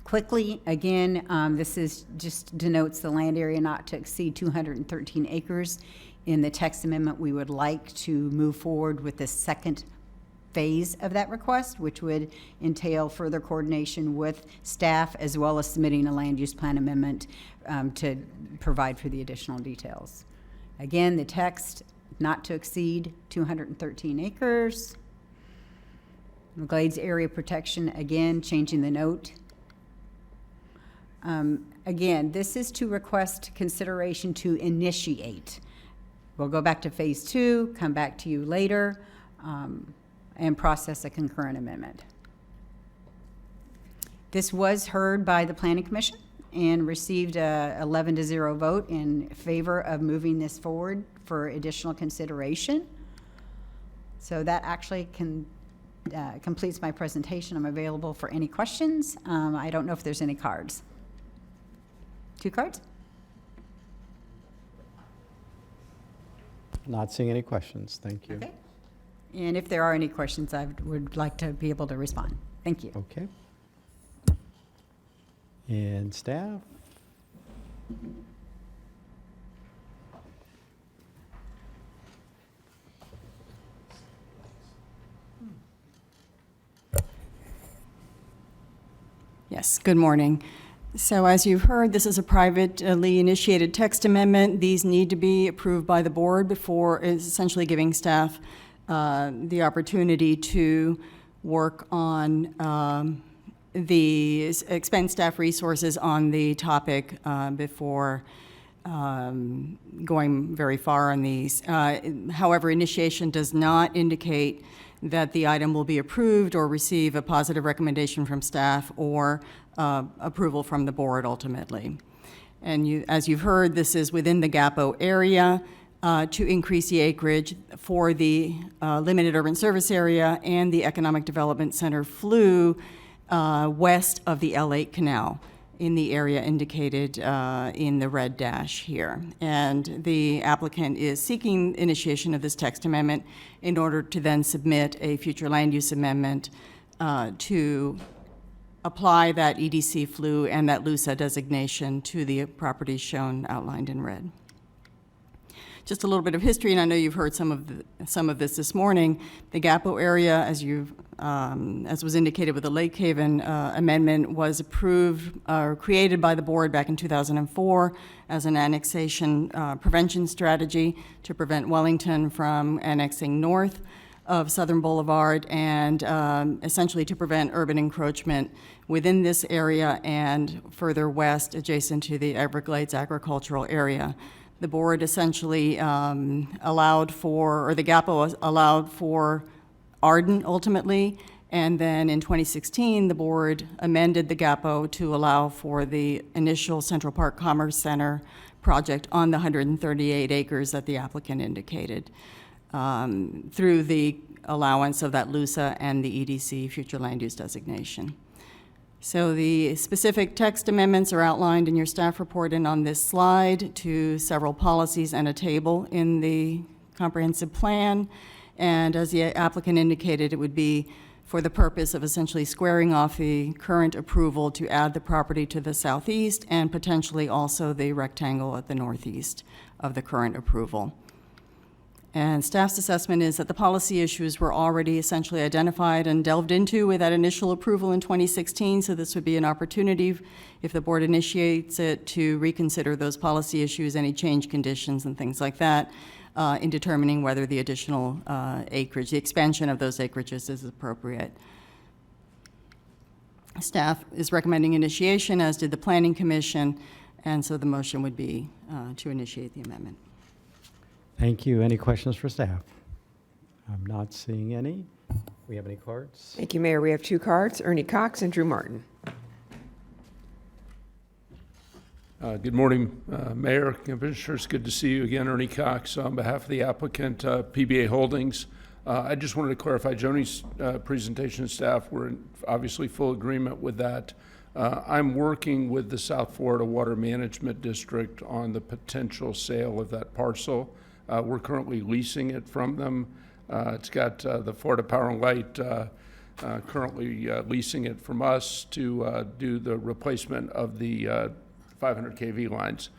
Quickly, again, this is just denotes the land area not to exceed 213 acres. In the text amendment, we would like to move forward with the second phase of that request, which would entail further coordination with staff as well as submitting a land use plan amendment to provide for the additional details. Again, the text, not to exceed 213 acres. The Glades area protection, again, changing the note. Again, this is to request consideration to initiate. We'll go back to phase 2, come back to you later, and process a concurrent amendment. This was heard by the Planning Commission and received a 11-0 vote in favor of moving this forward for additional consideration. So that actually completes my presentation. I'm available for any questions. I don't know if there's any cards. 2 cards? Not seeing any questions. Thank you. Okay. And if there are any questions, I would like to be able to respond. Thank you. Okay. And staff? Yes, good morning. So as you've heard, this is a privately initiated text amendment. These need to be approved by the board before essentially giving staff the opportunity to work on expend staff resources on the topic before going very far on these. However, initiation does not indicate that the item will be approved or receive a positive recommendation from staff or approval from the board ultimately. And as you've heard, this is within the GAPO area to increase the acreage for the limited urban service area and the Economic Development Center FLU west of the L8 Canal in the area indicated in the red dash here. And the applicant is seeking initiation of this text amendment in order to then submit a future land use amendment to apply that EDC FLU and that LUSA designation to the properties shown outlined in red. Just a little bit of history, and I know you've heard some of this morning. The GAPO area, as was indicated with the Lake Haven amendment, was approved or created by the board back in 2004 as an annexation prevention strategy to prevent Wellington from annexing north of Southern Boulevard and essentially to prevent urban encroachment within this area and further west adjacent to the Everglades agricultural area. The board essentially allowed for, or the GAPO allowed for Arden ultimately, and then in 2016, the board amended the GAPO to allow for the initial Central Park Commerce Center project on the 138 acres that the applicant indicated through the allowance of that LUSA and the EDC future land use designation. So the specific text amendments are outlined in your staff report and on this slide to several policies and a table in the comprehensive plan. And as the applicant indicated, it would be for the purpose of essentially squaring off the current approval to add the property to the southeast and potentially also the rectangle at the northeast of the current approval. And staff's assessment is that the policy issues were already essentially identified and delved into with that initial approval in 2016, so this would be an opportunity, if the board initiates it, to reconsider those policy issues, any change conditions and things like that, in determining whether the additional acreage, the expansion of those acreages is appropriate. Staff is recommending initiation, as did the Planning Commission, and so the motion would be to initiate the amendment. Thank you. Any questions for staff? I'm not seeing any. We have any cards? Thank you, Mayor. We have 2 cards, Ernie Cox and Drew Martin. Good morning, Mayor, Commissioners. Good to see you again. Ernie Cox on behalf of the applicant, PBA Holdings. I just wanted to clarify Joni's presentation staff. We're in obviously full agreement with that. I'm working with the South Florida Water Management District on the potential sale of that parcel. We're currently leasing it from them. It's got the Florida Power and Light currently leasing it from us to do the replacement of the 500 kV lines.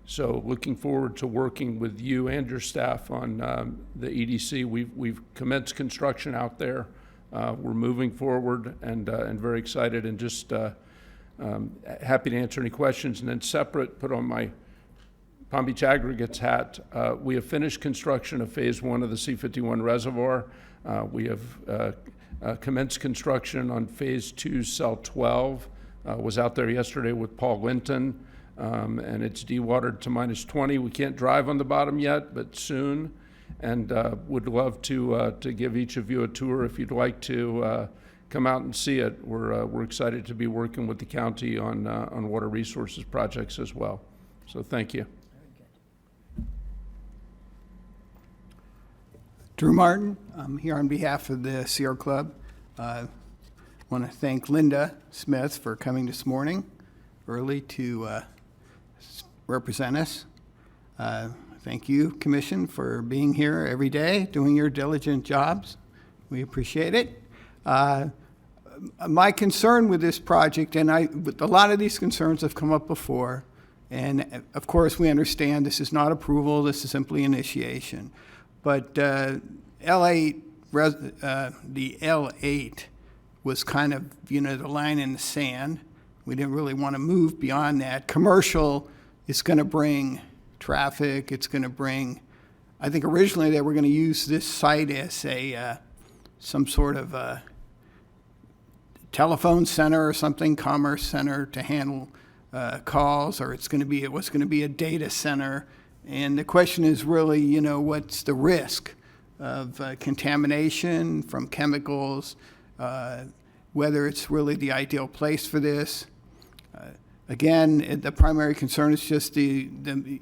So looking forward to working with you and your staff on the EDC. We've commenced construction out there. We're moving forward and very excited, and just happy to answer any questions. And then separate, put on my Palm Beach Aggregates hat, we have finished construction of phase 1 of the C51 reservoir. We have commenced construction on phase 2, cell 12. Was out there yesterday with Paul Linton, and it's dewatered to -20. We can't drive on the bottom yet, but soon. And would love to give each of you a tour if you'd like to come out and see it. We're excited to be working with the county on water resources projects as well. So thank you. Drew Martin, I'm here on behalf of the Sierra Club. I want to thank Linda Smith for coming this morning early to represent us. Thank you, Commission, for being here every day, doing your diligent jobs. We appreciate it. My concern with this project, and a lot of these concerns have come up before, and of course we understand this is not approval, this is simply initiation. But L8, the L8 was kind of, the line in the sand. We didn't really want to move beyond that. Commercial is going to bring traffic. It's going to bring, I think originally they were going to use this site as some sort of a telephone center or something, commerce center to handle calls, or it was going to be a data center. And the question is really, what's the risk of contamination from chemicals, whether it's really the ideal place for this. Again, the primary concern is just the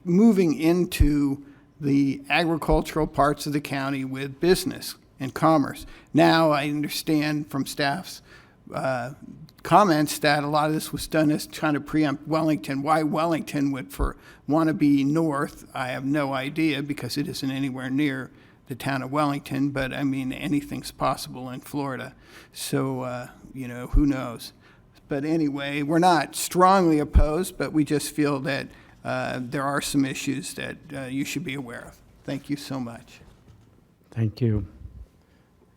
moving into the agricultural parts of the county with business and commerce. Now, I understand from staff's comments that a lot of this was done as trying to preempt Wellington. Why Wellington would want to be north, I have no idea, because it isn't anywhere near the town of Wellington, but I mean, anything's possible in Florida. So, who knows? But anyway, we're not strongly opposed, but we just feel that there are some issues that you should be aware of. Thank you so much. Thank you.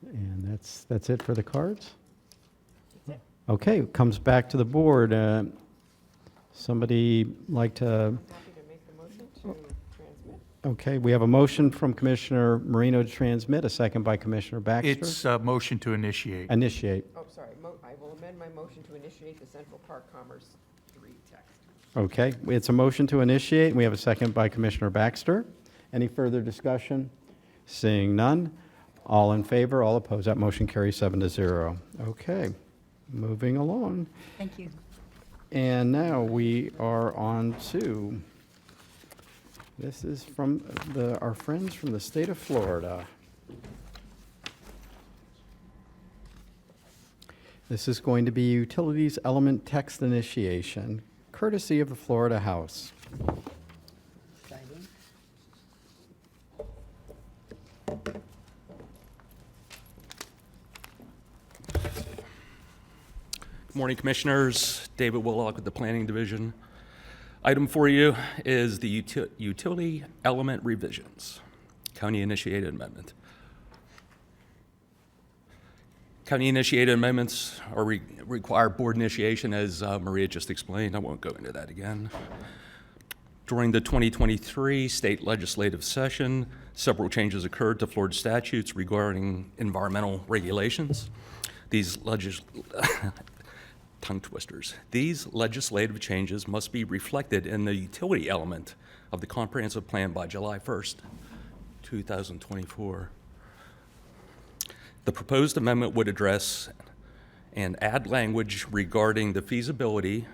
And that's it for the cards? Okay, it comes back to the board. Somebody like to? Happy to make the motion to transmit. Okay, we have a motion from Commissioner Marino to transmit, a second by Commissioner Baxter. It's a motion to initiate. Initiate. Oh, sorry, I will amend my motion to initiate the Central Park Commerce 3 text. Okay, it's a motion to initiate, and we have a second by Commissioner Baxter. Any further discussion? Seeing none. All in favor, all opposed. That motion carries 7-0. Okay, moving along. Thank you. And now we are on to, this is from our friends from the state of Florida. This is going to be Utilities Element Text Initiation, courtesy of the Florida House. Good morning, Commissioners. David Willock with the Planning Division. Item for you is the Utility Element Revisions, County-initiated amendment. County-initiated amendments require board initiation, as Maria just explained. I won't go into that again. During the 2023 state legislative session, several changes occurred to Florida statutes regarding environmental regulations. These tongue twisters. These legislative changes must be reflected in the utility element of the comprehensive plan by July 1st, 2024. The proposed amendment would address and add language regarding the feasibility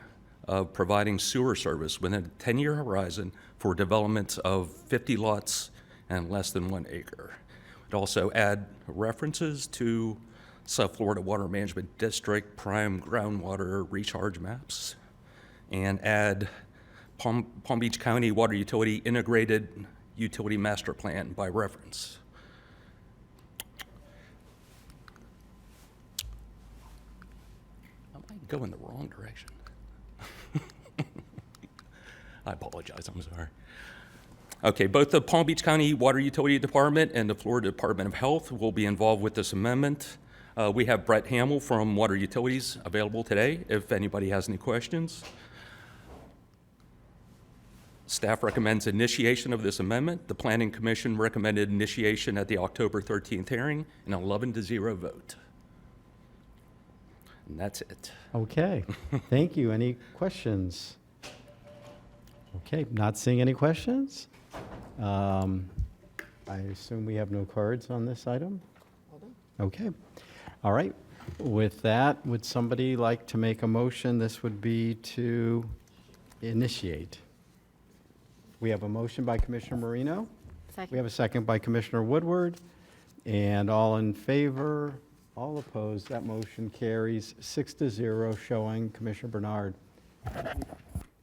of providing sewer service within a 10-year horizon for development of 50 lots and less than 1 acre. It also add references to South Florida Water Management District prime groundwater recharge maps, and add Palm Beach County Water Utility Integrated Utility Master Plan by reference. Am I going the wrong direction? I apologize, I'm sorry. Okay, both the Palm Beach County Water Utility Department and the Florida Department of Health will be involved with this amendment. We have Brett Hamill from Water Utilities available today if anybody has any questions. Staff recommends initiation of this amendment. The Planning Commission recommended initiation at the October 13th hearing, an 11-0 vote. And that's it. Okay, thank you. Any questions? Okay, not seeing any questions. I assume we have no cards on this item? Okay, all right. With that, would somebody like to make a motion? This would be to initiate. We have a motion by Commissioner Marino. Second. We have a second by Commissioner Woodward. And all in favor, all opposed, that motion carries 6-0, showing Commissioner Bernard. Is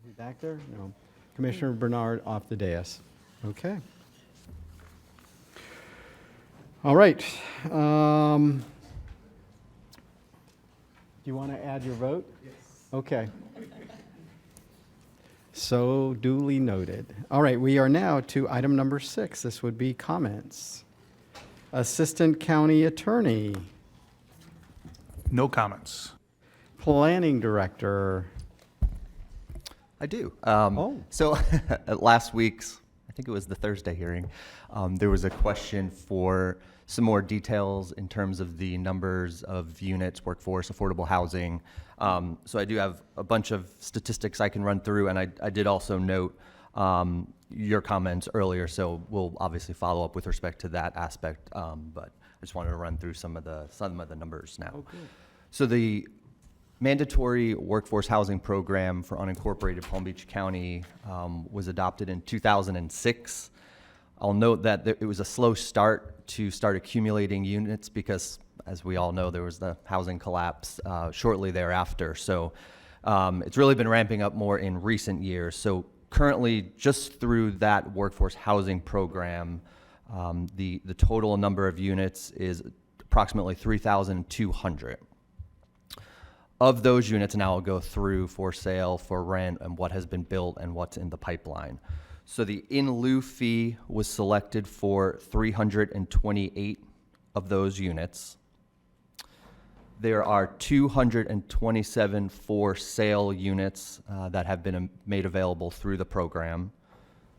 he back there? No. Commissioner Bernard off the dais. Okay. All right. Do you want to add your vote? Yes. Okay. So duly noted. All right, we are now to item number 6. This would be comments. Assistant County Attorney. No comments. Planning Director. I do. Oh. So at last week's, I think it was the Thursday hearing, there was a question for some more details in terms of the numbers of units, workforce, affordable housing. So I do have a bunch of statistics I can run through, and I did also note your comments earlier, so we'll obviously follow up with respect to that aspect, but I just wanted to run through some of the numbers now. Okay. So the mandatory workforce housing program for unincorporated Palm Beach County was adopted in 2006. I'll note that it was a slow start to start accumulating units because, as we all know, there was the housing collapse shortly thereafter. So it's really been ramping up more in recent years. So currently, just through that workforce housing program, the total number of units is approximately 3,200. Of those units, now I'll go through for sale, for rent, and what has been built and what's in the pipeline. So the in lieu fee was selected for 328 of those units. There are 227 for sale units that have been made available through the program.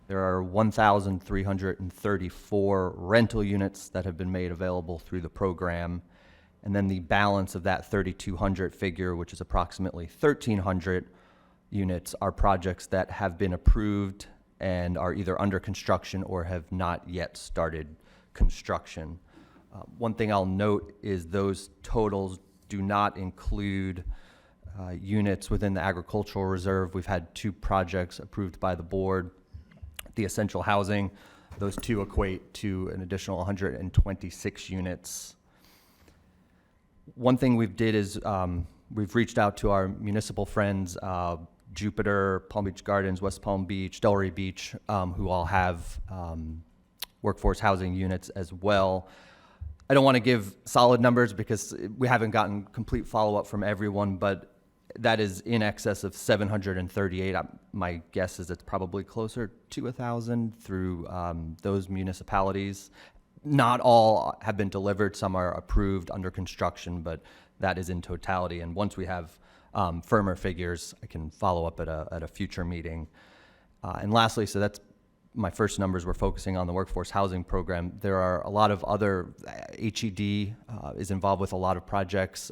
There are 1,334 rental units that have been made available through the program. And then the balance of that 3,200 figure, which is approximately 1,300 units, are projects that have been approved and are either under construction or have not yet started construction. One thing I'll note is those totals do not include units within the agricultural reserve. We've had 2 projects approved by the board. The essential housing, those 2 equate to an additional 126 units. One thing we've did is we've reached out to our municipal friends, Jupiter, Palm Beach Gardens, West Palm Beach, Delray Beach, who all have workforce housing units as well. I don't want to give solid numbers because we haven't gotten complete follow-up from everyone, but that is in excess of 738. My guess is it's probably closer to 1,000 through those municipalities. Not all have been delivered. Some are approved, under construction, but that is in totality. And once we have firmer figures, I can follow up at a future meeting. And lastly, so that's my first numbers. We're focusing on the workforce housing program. There are a lot of other, HED is involved with a lot of projects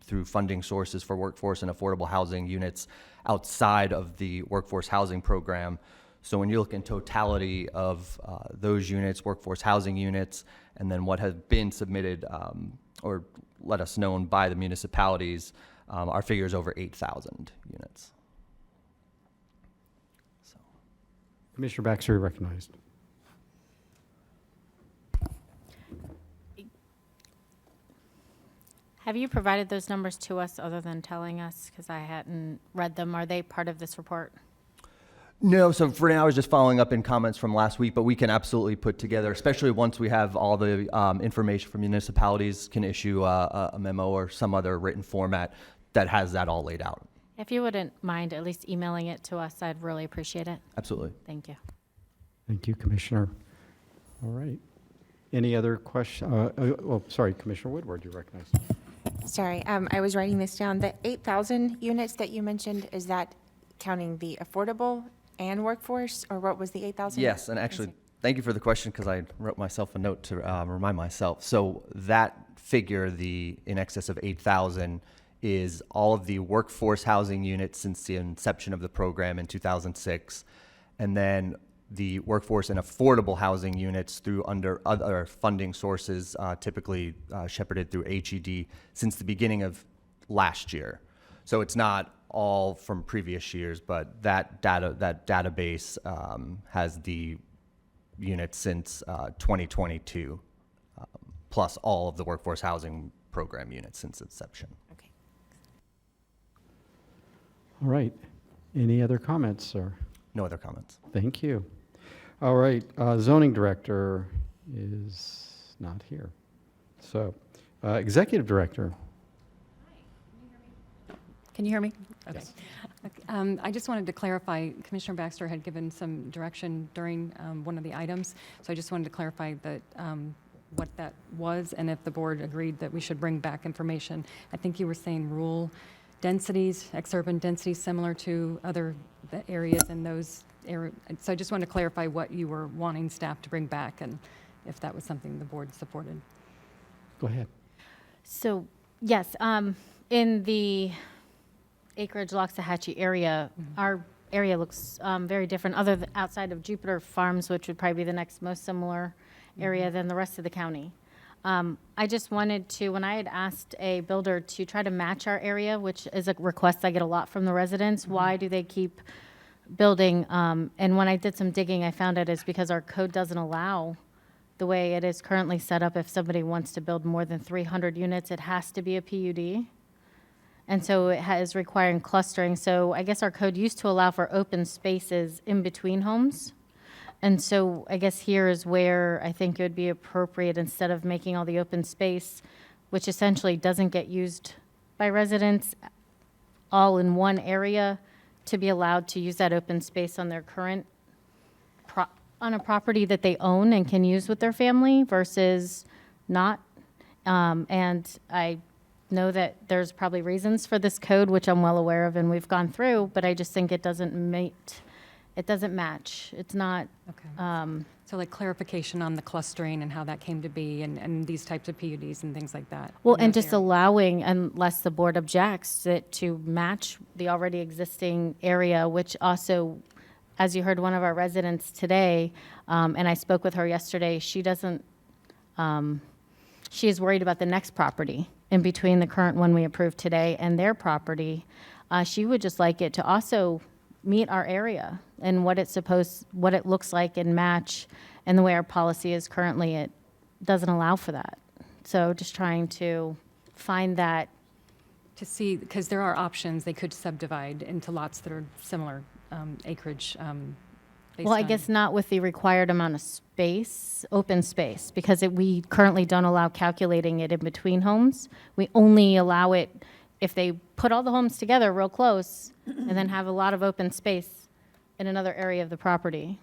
through funding sources for workforce and affordable housing units outside of the workforce housing program. So when you look in totality of those units, workforce housing units, and then what has been submitted or let us known by the municipalities, our figure is over 8,000 units. So. Commissioner Baxter, you're recognized. Have you provided those numbers to us other than telling us? Because I hadn't read them. Are they part of this report? No, so for now, I was just following up in comments from last week, but we can absolutely put together, especially once we have all the information from municipalities, can issue a memo or some other written format that has that all laid out. If you wouldn't mind at least emailing it to us, I'd really appreciate it. Absolutely. Thank you. Thank you, Commissioner. All right. Any other question? Well, sorry, Commissioner Woodward, you recognize. Sorry, I was writing this down. The 8,000 units that you mentioned, is that counting the affordable and workforce, or what was the 8,000? Yes, and actually, thank you for the question, because I wrote myself a note to remind myself. So that figure, the in excess of 8,000, is all of the workforce housing units since the inception of the program in 2006, and then the workforce and affordable housing units through under other funding sources, typically shepherded through HED since the beginning of last year. So it's not all from previous years, but that database has the units since 2022, plus all of the workforce housing program units since inception. Okay. All right. Any other comments, sir? No other comments. Thank you. All right, zoning director is not here. So, executive director. Can you hear me? Okay. I just wanted to clarify, Commissioner Baxter had given some direction during one of the items, so I just wanted to clarify that what that was and if the board agreed that we should bring back information. I think you were saying rural densities, exurban densities similar to other areas in those areas. So I just wanted to clarify what you were wanting staff to bring back and if that was something the board supported. Go ahead. So, yes, in the Acreage Loxahatchee area, our area looks very different, outside of Jupiter Farms, which would probably be the next most similar area than the rest of the county. I just wanted to, when I had asked a builder to try to match our area, which is a request I get a lot from the residents, why do they keep building? And when I did some digging, I found it is because our code doesn't allow the way it is currently set up. If somebody wants to build more than 300 units, it has to be a PUD. And so it is requiring clustering. So I guess our code used to allow for open spaces in between homes. And so I guess here is where I think it would be appropriate, instead of making all the open space, which essentially doesn't get used by residents, all in one area, to be allowed to use that open space on their current, on a property that they own and can use with their family versus not. And I know that there's probably reasons for this code, which I'm well aware of and we've gone through, but I just think it doesn't match. It's not. Okay. So like clarification on the clustering and how that came to be and these types of PUDs and things like that. Well, in and those just areas. allowing, unless the board objects, it to match the already existing area, which also, as you heard one of our residents today, and I spoke with her yesterday, she doesn't, she is worried about the next property in between the current one we approved today and their property. She would just like it to also meet our area and what it looks like and match, and the way our policy is currently, it doesn't allow for that. So just trying to find that. To see, because there are options, they could subdivide into lots that are similar acreage. Well, I guess not with the required amount of space, open space, because we currently don't allow calculating it in between homes. We only allow it if they put all the homes together real close and then have a lot of open space in another area of the property.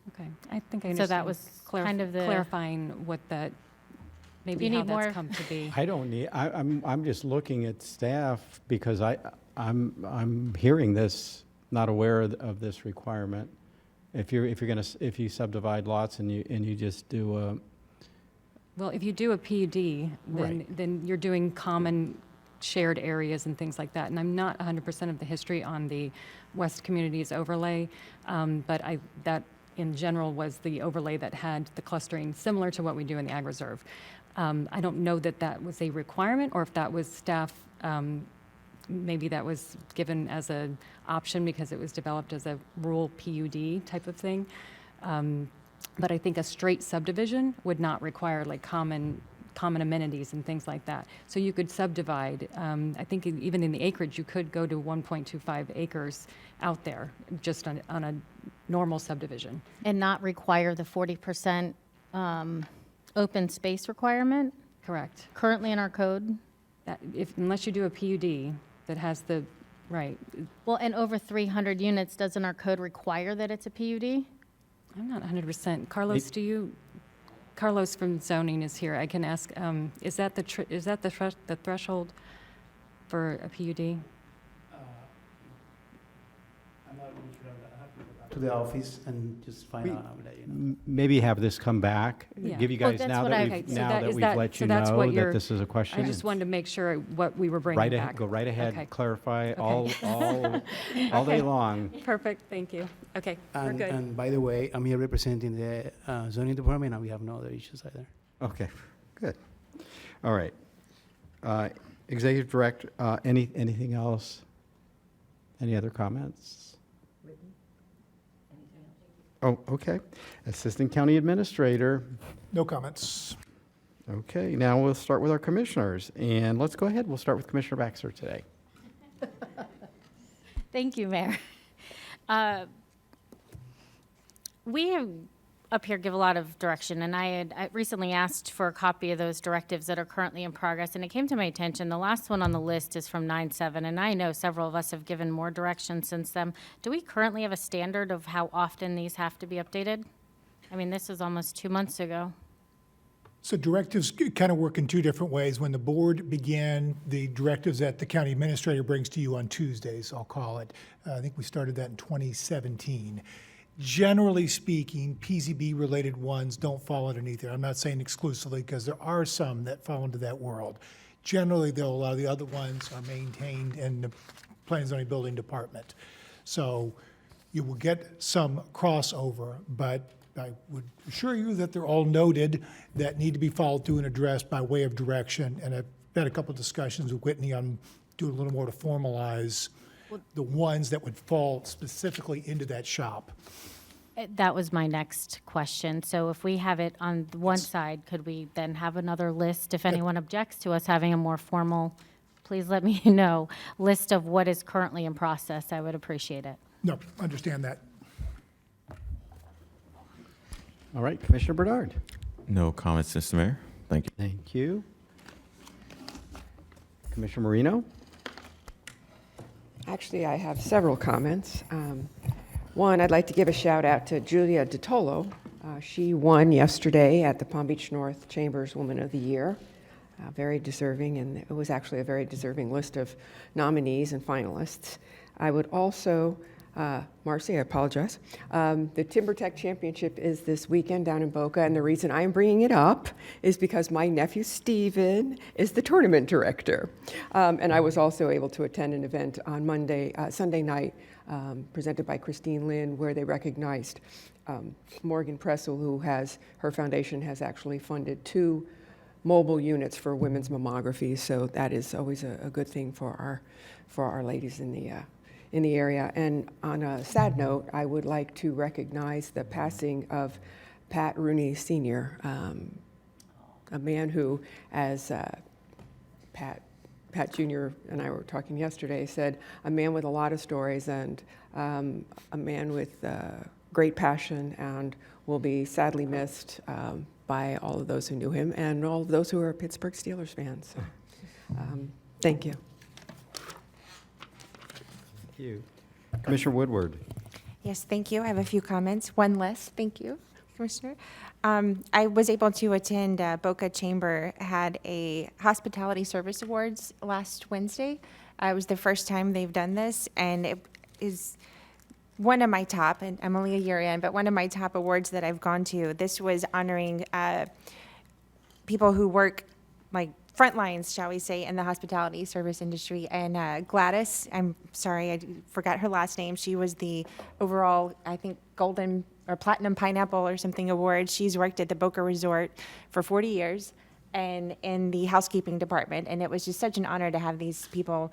Okay, I think I So understand. that was kind of the. Clarifying what that, maybe You how need that's more? come to be. I don't need, I'm just looking at staff because I'm hearing this, not aware of this requirement. If you subdivide lots and you just do a. Well, if you do a PUD, Right. then you're doing common shared areas and things like that. And I'm not 100% of the history on the West Communities overlay, but that in general was the overlay that had the clustering similar to what we do in the Ag Reserve. I don't know that that was a requirement or if that was staff, maybe that was given as an option because it was developed as a rural PUD type of thing. But I think a straight subdivision would not require like common amenities and things like that. So you could subdivide. I think even in the acreage, you could go to 1.25 acres out there just on a normal subdivision. And not require the 40% open space requirement? Correct. Currently in our code? Unless you do a PUD that has the Right. Well, and over 300 units, doesn't our code require that it's a PUD? I'm not 100%. Carlos, Carlos from zoning is here. I can ask, is that the threshold for a PUD? To the office and just find out, Maybe have this come back, Yeah. give you Well, guys, that's now what that I- we've, Okay, so now that- that is we've that- let so you that's know what that you're- this is a question. I just wanted to make sure what we were bringing Right back. ahead, go right ahead, Okay. clarify Okay. all day Okay. long. Perfect, thank you. Okay, we're good. And by the way, I'm here representing the zoning department, and we have no other issues either. Okay, good. All right. Executive Director, anything else? Any other comments? Oh, okay. Assistant County Administrator. No comments. Okay, now we'll start with our commissioners. And let's go ahead, we'll start with Commissioner Baxter today. Thank you, Mayor. We have up here give a lot of direction, and I recently asked for a copy of those directives that are currently in progress, and it came to my attention, the last one on the list is from 9/7, and I know several of us have given more direction since then. Do we currently have a standard of how often these have to be updated? I mean, this was almost 2 months ago. So directives kind of work in two different ways. When the board began the directives that the county administrator brings to you on Tuesdays, I'll call it, I think we started that in 2017. Generally speaking, PZB-related ones don't fall underneath there. I'm not saying exclusively, because there are some that fall into that world. Generally, though, a lot of the other ones are maintained in the Planning and Zoning Building Department. So you will get some crossover, but I would assure you that they're all noted, that need to be followed through and addressed by way of direction. And I've had a couple of discussions with Whitney on doing a little more to formalize the ones that would fall specifically into that shop. That was my next question. So if we have it on the one side, could we then have another list? If anyone objects to us having a more formal, please let me know, list of what is currently in process. I would appreciate it. No, understand that. All right, Commissioner Bernard. No comments, Mr. Mayor. Thank you. Thank you. Commissioner Marino? Actually, I have several comments. One, I'd like to give a shout out to Julia DiTolo. She won yesterday at the Palm Beach North Chambers Woman of the Year. Very deserving, and it was actually a very deserving list of nominees and finalists. I would also, Marcy, I apologize. The Timber Tech Championship is this weekend down in Boca, and the reason I'm bringing it up is because my nephew Steven is the tournament director. And I was also able to attend an event on Sunday night, presented by Christine Lynn, where they recognized Morgan Pressel, who her foundation has actually funded 2 mobile units for women's mammography. So that is always a good thing for our ladies in the area. And on a sad note, I would like to recognize the passing of Pat Rooney Sr., a man who, as Pat Jr. and I were talking yesterday, said, a man with a lot of stories and a man with great passion, and will be sadly missed by all of those who knew him and all of those who are Pittsburgh Steelers fans. So, thank you. Thank you. Commissioner Woodward. Yes, thank you. I have a few comments. One less, thank you, Commissioner. I was able to attend, Boca Chamber had a Hospitality Service Awards last Wednesday. It was the first time they've done this, and it is one of my top, and I'm only a year in, but one of my top awards that I've gone to. This was honoring people who work like front lines, shall we say, in the hospitality service industry. And Gladys, I'm sorry, I forgot her last name. She was the overall, I think, golden or platinum pineapple or something award. She's worked at the Boca Resort for 40 years and in the housekeeping department. And it was just such an honor to have these people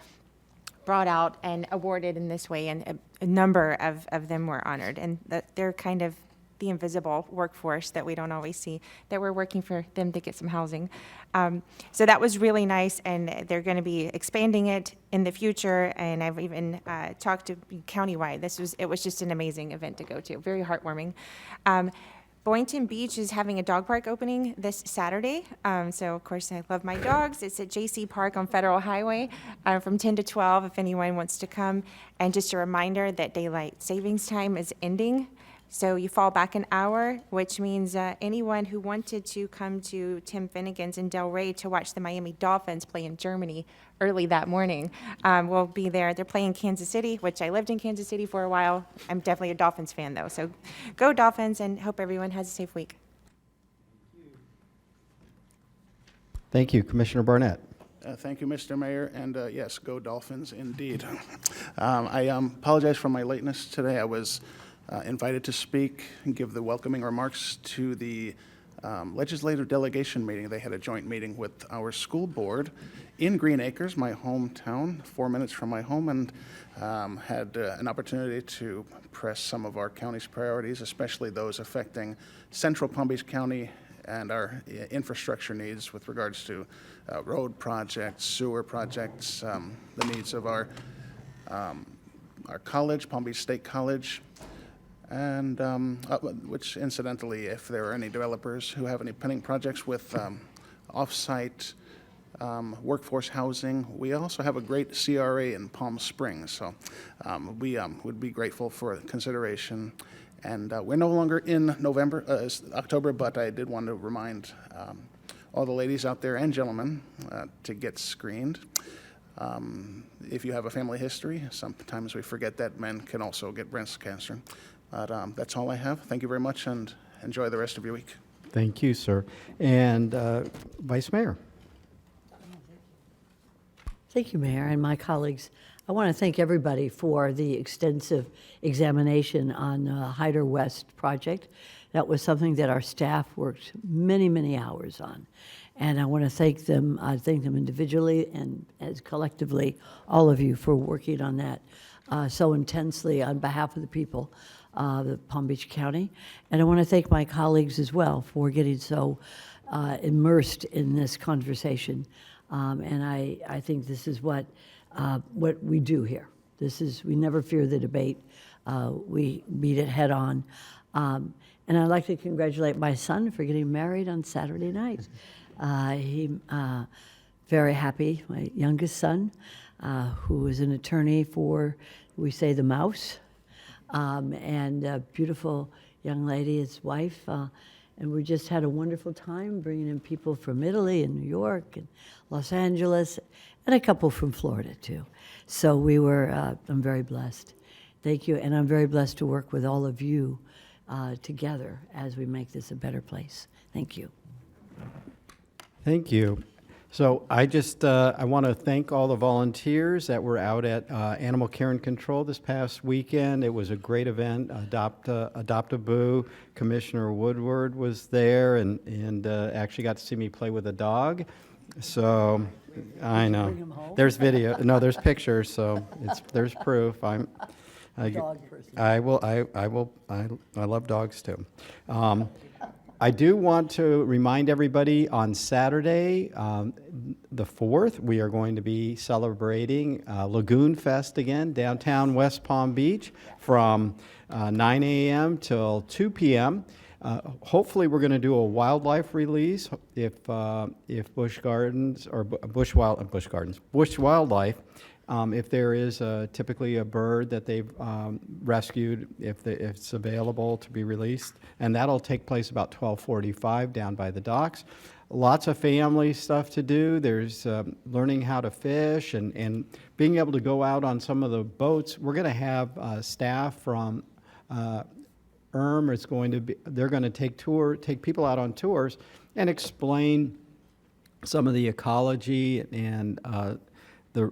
brought out and awarded in this way. And a number of them were honored. And they're kind of the invisible workforce that we don't always see, that we're working for them to get some housing. So that was really nice, and they're going to be expanding it in the future, and I've even talked to countywide. It was just an amazing event to go to, very heartwarming. Boynton Beach is having a dog park opening this Saturday. So, of course, I love my dogs. It's at JC Park on Federal Highway from 10 to 12 if anyone wants to come. And just a reminder that daylight savings time is ending. So you fall back an hour, which means anyone who wanted to come to Tim Finnegan's in Delray to watch the Miami Dolphins play in Germany early that morning will be there. They're playing Kansas City, which I lived in Kansas City for a while. I'm definitely a Dolphins fan, though. So go Dolphins, and hope everyone has a safe week. Thank you. Commissioner Barnett. Thank you, Mr. Mayor, and yes, go Dolphins indeed. I apologize for my lateness today. I was invited to speak and give the welcoming remarks to the legislative delegation meeting. They had a joint meeting with our school board in Green Acres, my hometown, 4 minutes from my home, and had an opportunity to press some of our county's priorities, especially those affecting central Palm Beach County and our infrastructure needs with regards to road projects, sewer projects, the needs of our college, Palm Beach State College, and which incidentally, if there are any developers who have any pending projects with off-site workforce housing, we also have a great CRA in Palm Springs, so we would be grateful for consideration. And we're no longer in October, but I did want to remind all the ladies out there and gentlemen to get screened. If you have a family history, sometimes we forget that men can also get breast cancer. But that's all I have. Thank you very much, and enjoy the rest of your week. Thank you, sir. And Vice Mayor. Thank you, Mayor, and my colleagues. I want to thank everybody for the extensive examination on the Hyder West project. That was something that our staff worked many, many hours on. And I want to thank them individually and as collectively, all of you, for working on that so intensely on behalf of the people of Palm Beach County. And I want to thank my colleagues as well for getting so immersed in this conversation. And I think this is what we do here. We never fear the debate. We meet it head on. And I'd like to congratulate my son for getting married on Saturday night. He very happy, my youngest son, who is an attorney for, we say, the Mouse, and a beautiful young lady, his wife. And we just had a wonderful time bringing in people from Italy and New York and Los Angeles, and a couple from Florida, too. So I'm very blessed. Thank you, and I'm very blessed to work with all of you together as we make this a better place. Thank you. Thank you. So I want to thank all the volunteers that were out at Animal Care and Control this past weekend. It was a great event. Adopt a Boo. Commissioner Woodward was there and actually got to see me play with a dog. So I know. There's video. No, there's pictures. So there's proof. I love dogs too. I do want to remind everybody on Saturday, the 4th, we are going to be celebrating Lagoon Fest again, downtown West Palm Beach from 9 a.m. till 2 p.m. Hopefully, we're going to do a wildlife release if Busch Gardens or Busch Wildlife. If there is typically a bird that they've rescued, if it's available to be released, and that'll take place about 12:45 down by the docks. Lots of family stuff to do. There's learning how to fish and being able to go out on some of the boats. We're going to have staff from they're going to take people out on tours and explain some of the ecology and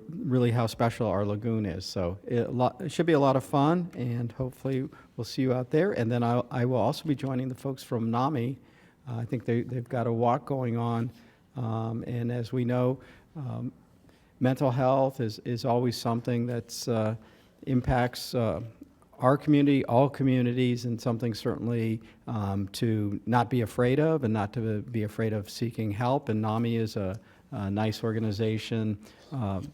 really how special our lagoon is. So it should be a lot of fun, and hopefully we'll see you out there. And then I will also be joining the folks from NAMI. I think they've got a walk going on. And as we know, mental health is always something that's impacts our community, all communities, and something certainly to not be afraid of and not to be afraid of seeking help. And NAMI is a nice organization of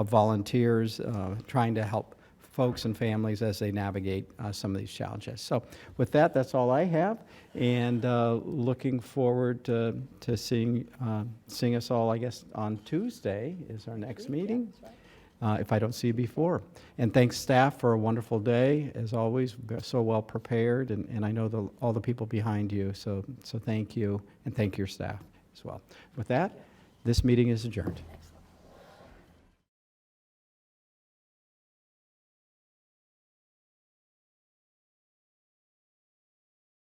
volunteers trying to help folks and families as they navigate some of these challenges. So with that, that's all I have, and looking forward to seeing us all, I guess, on Tuesday is our next meeting, if I don't see you before. And thanks, staff, for a wonderful day, as always, so well prepared, and I know all the people behind you, so thank you, and thank your staff as well. With that, this meeting is adjourned.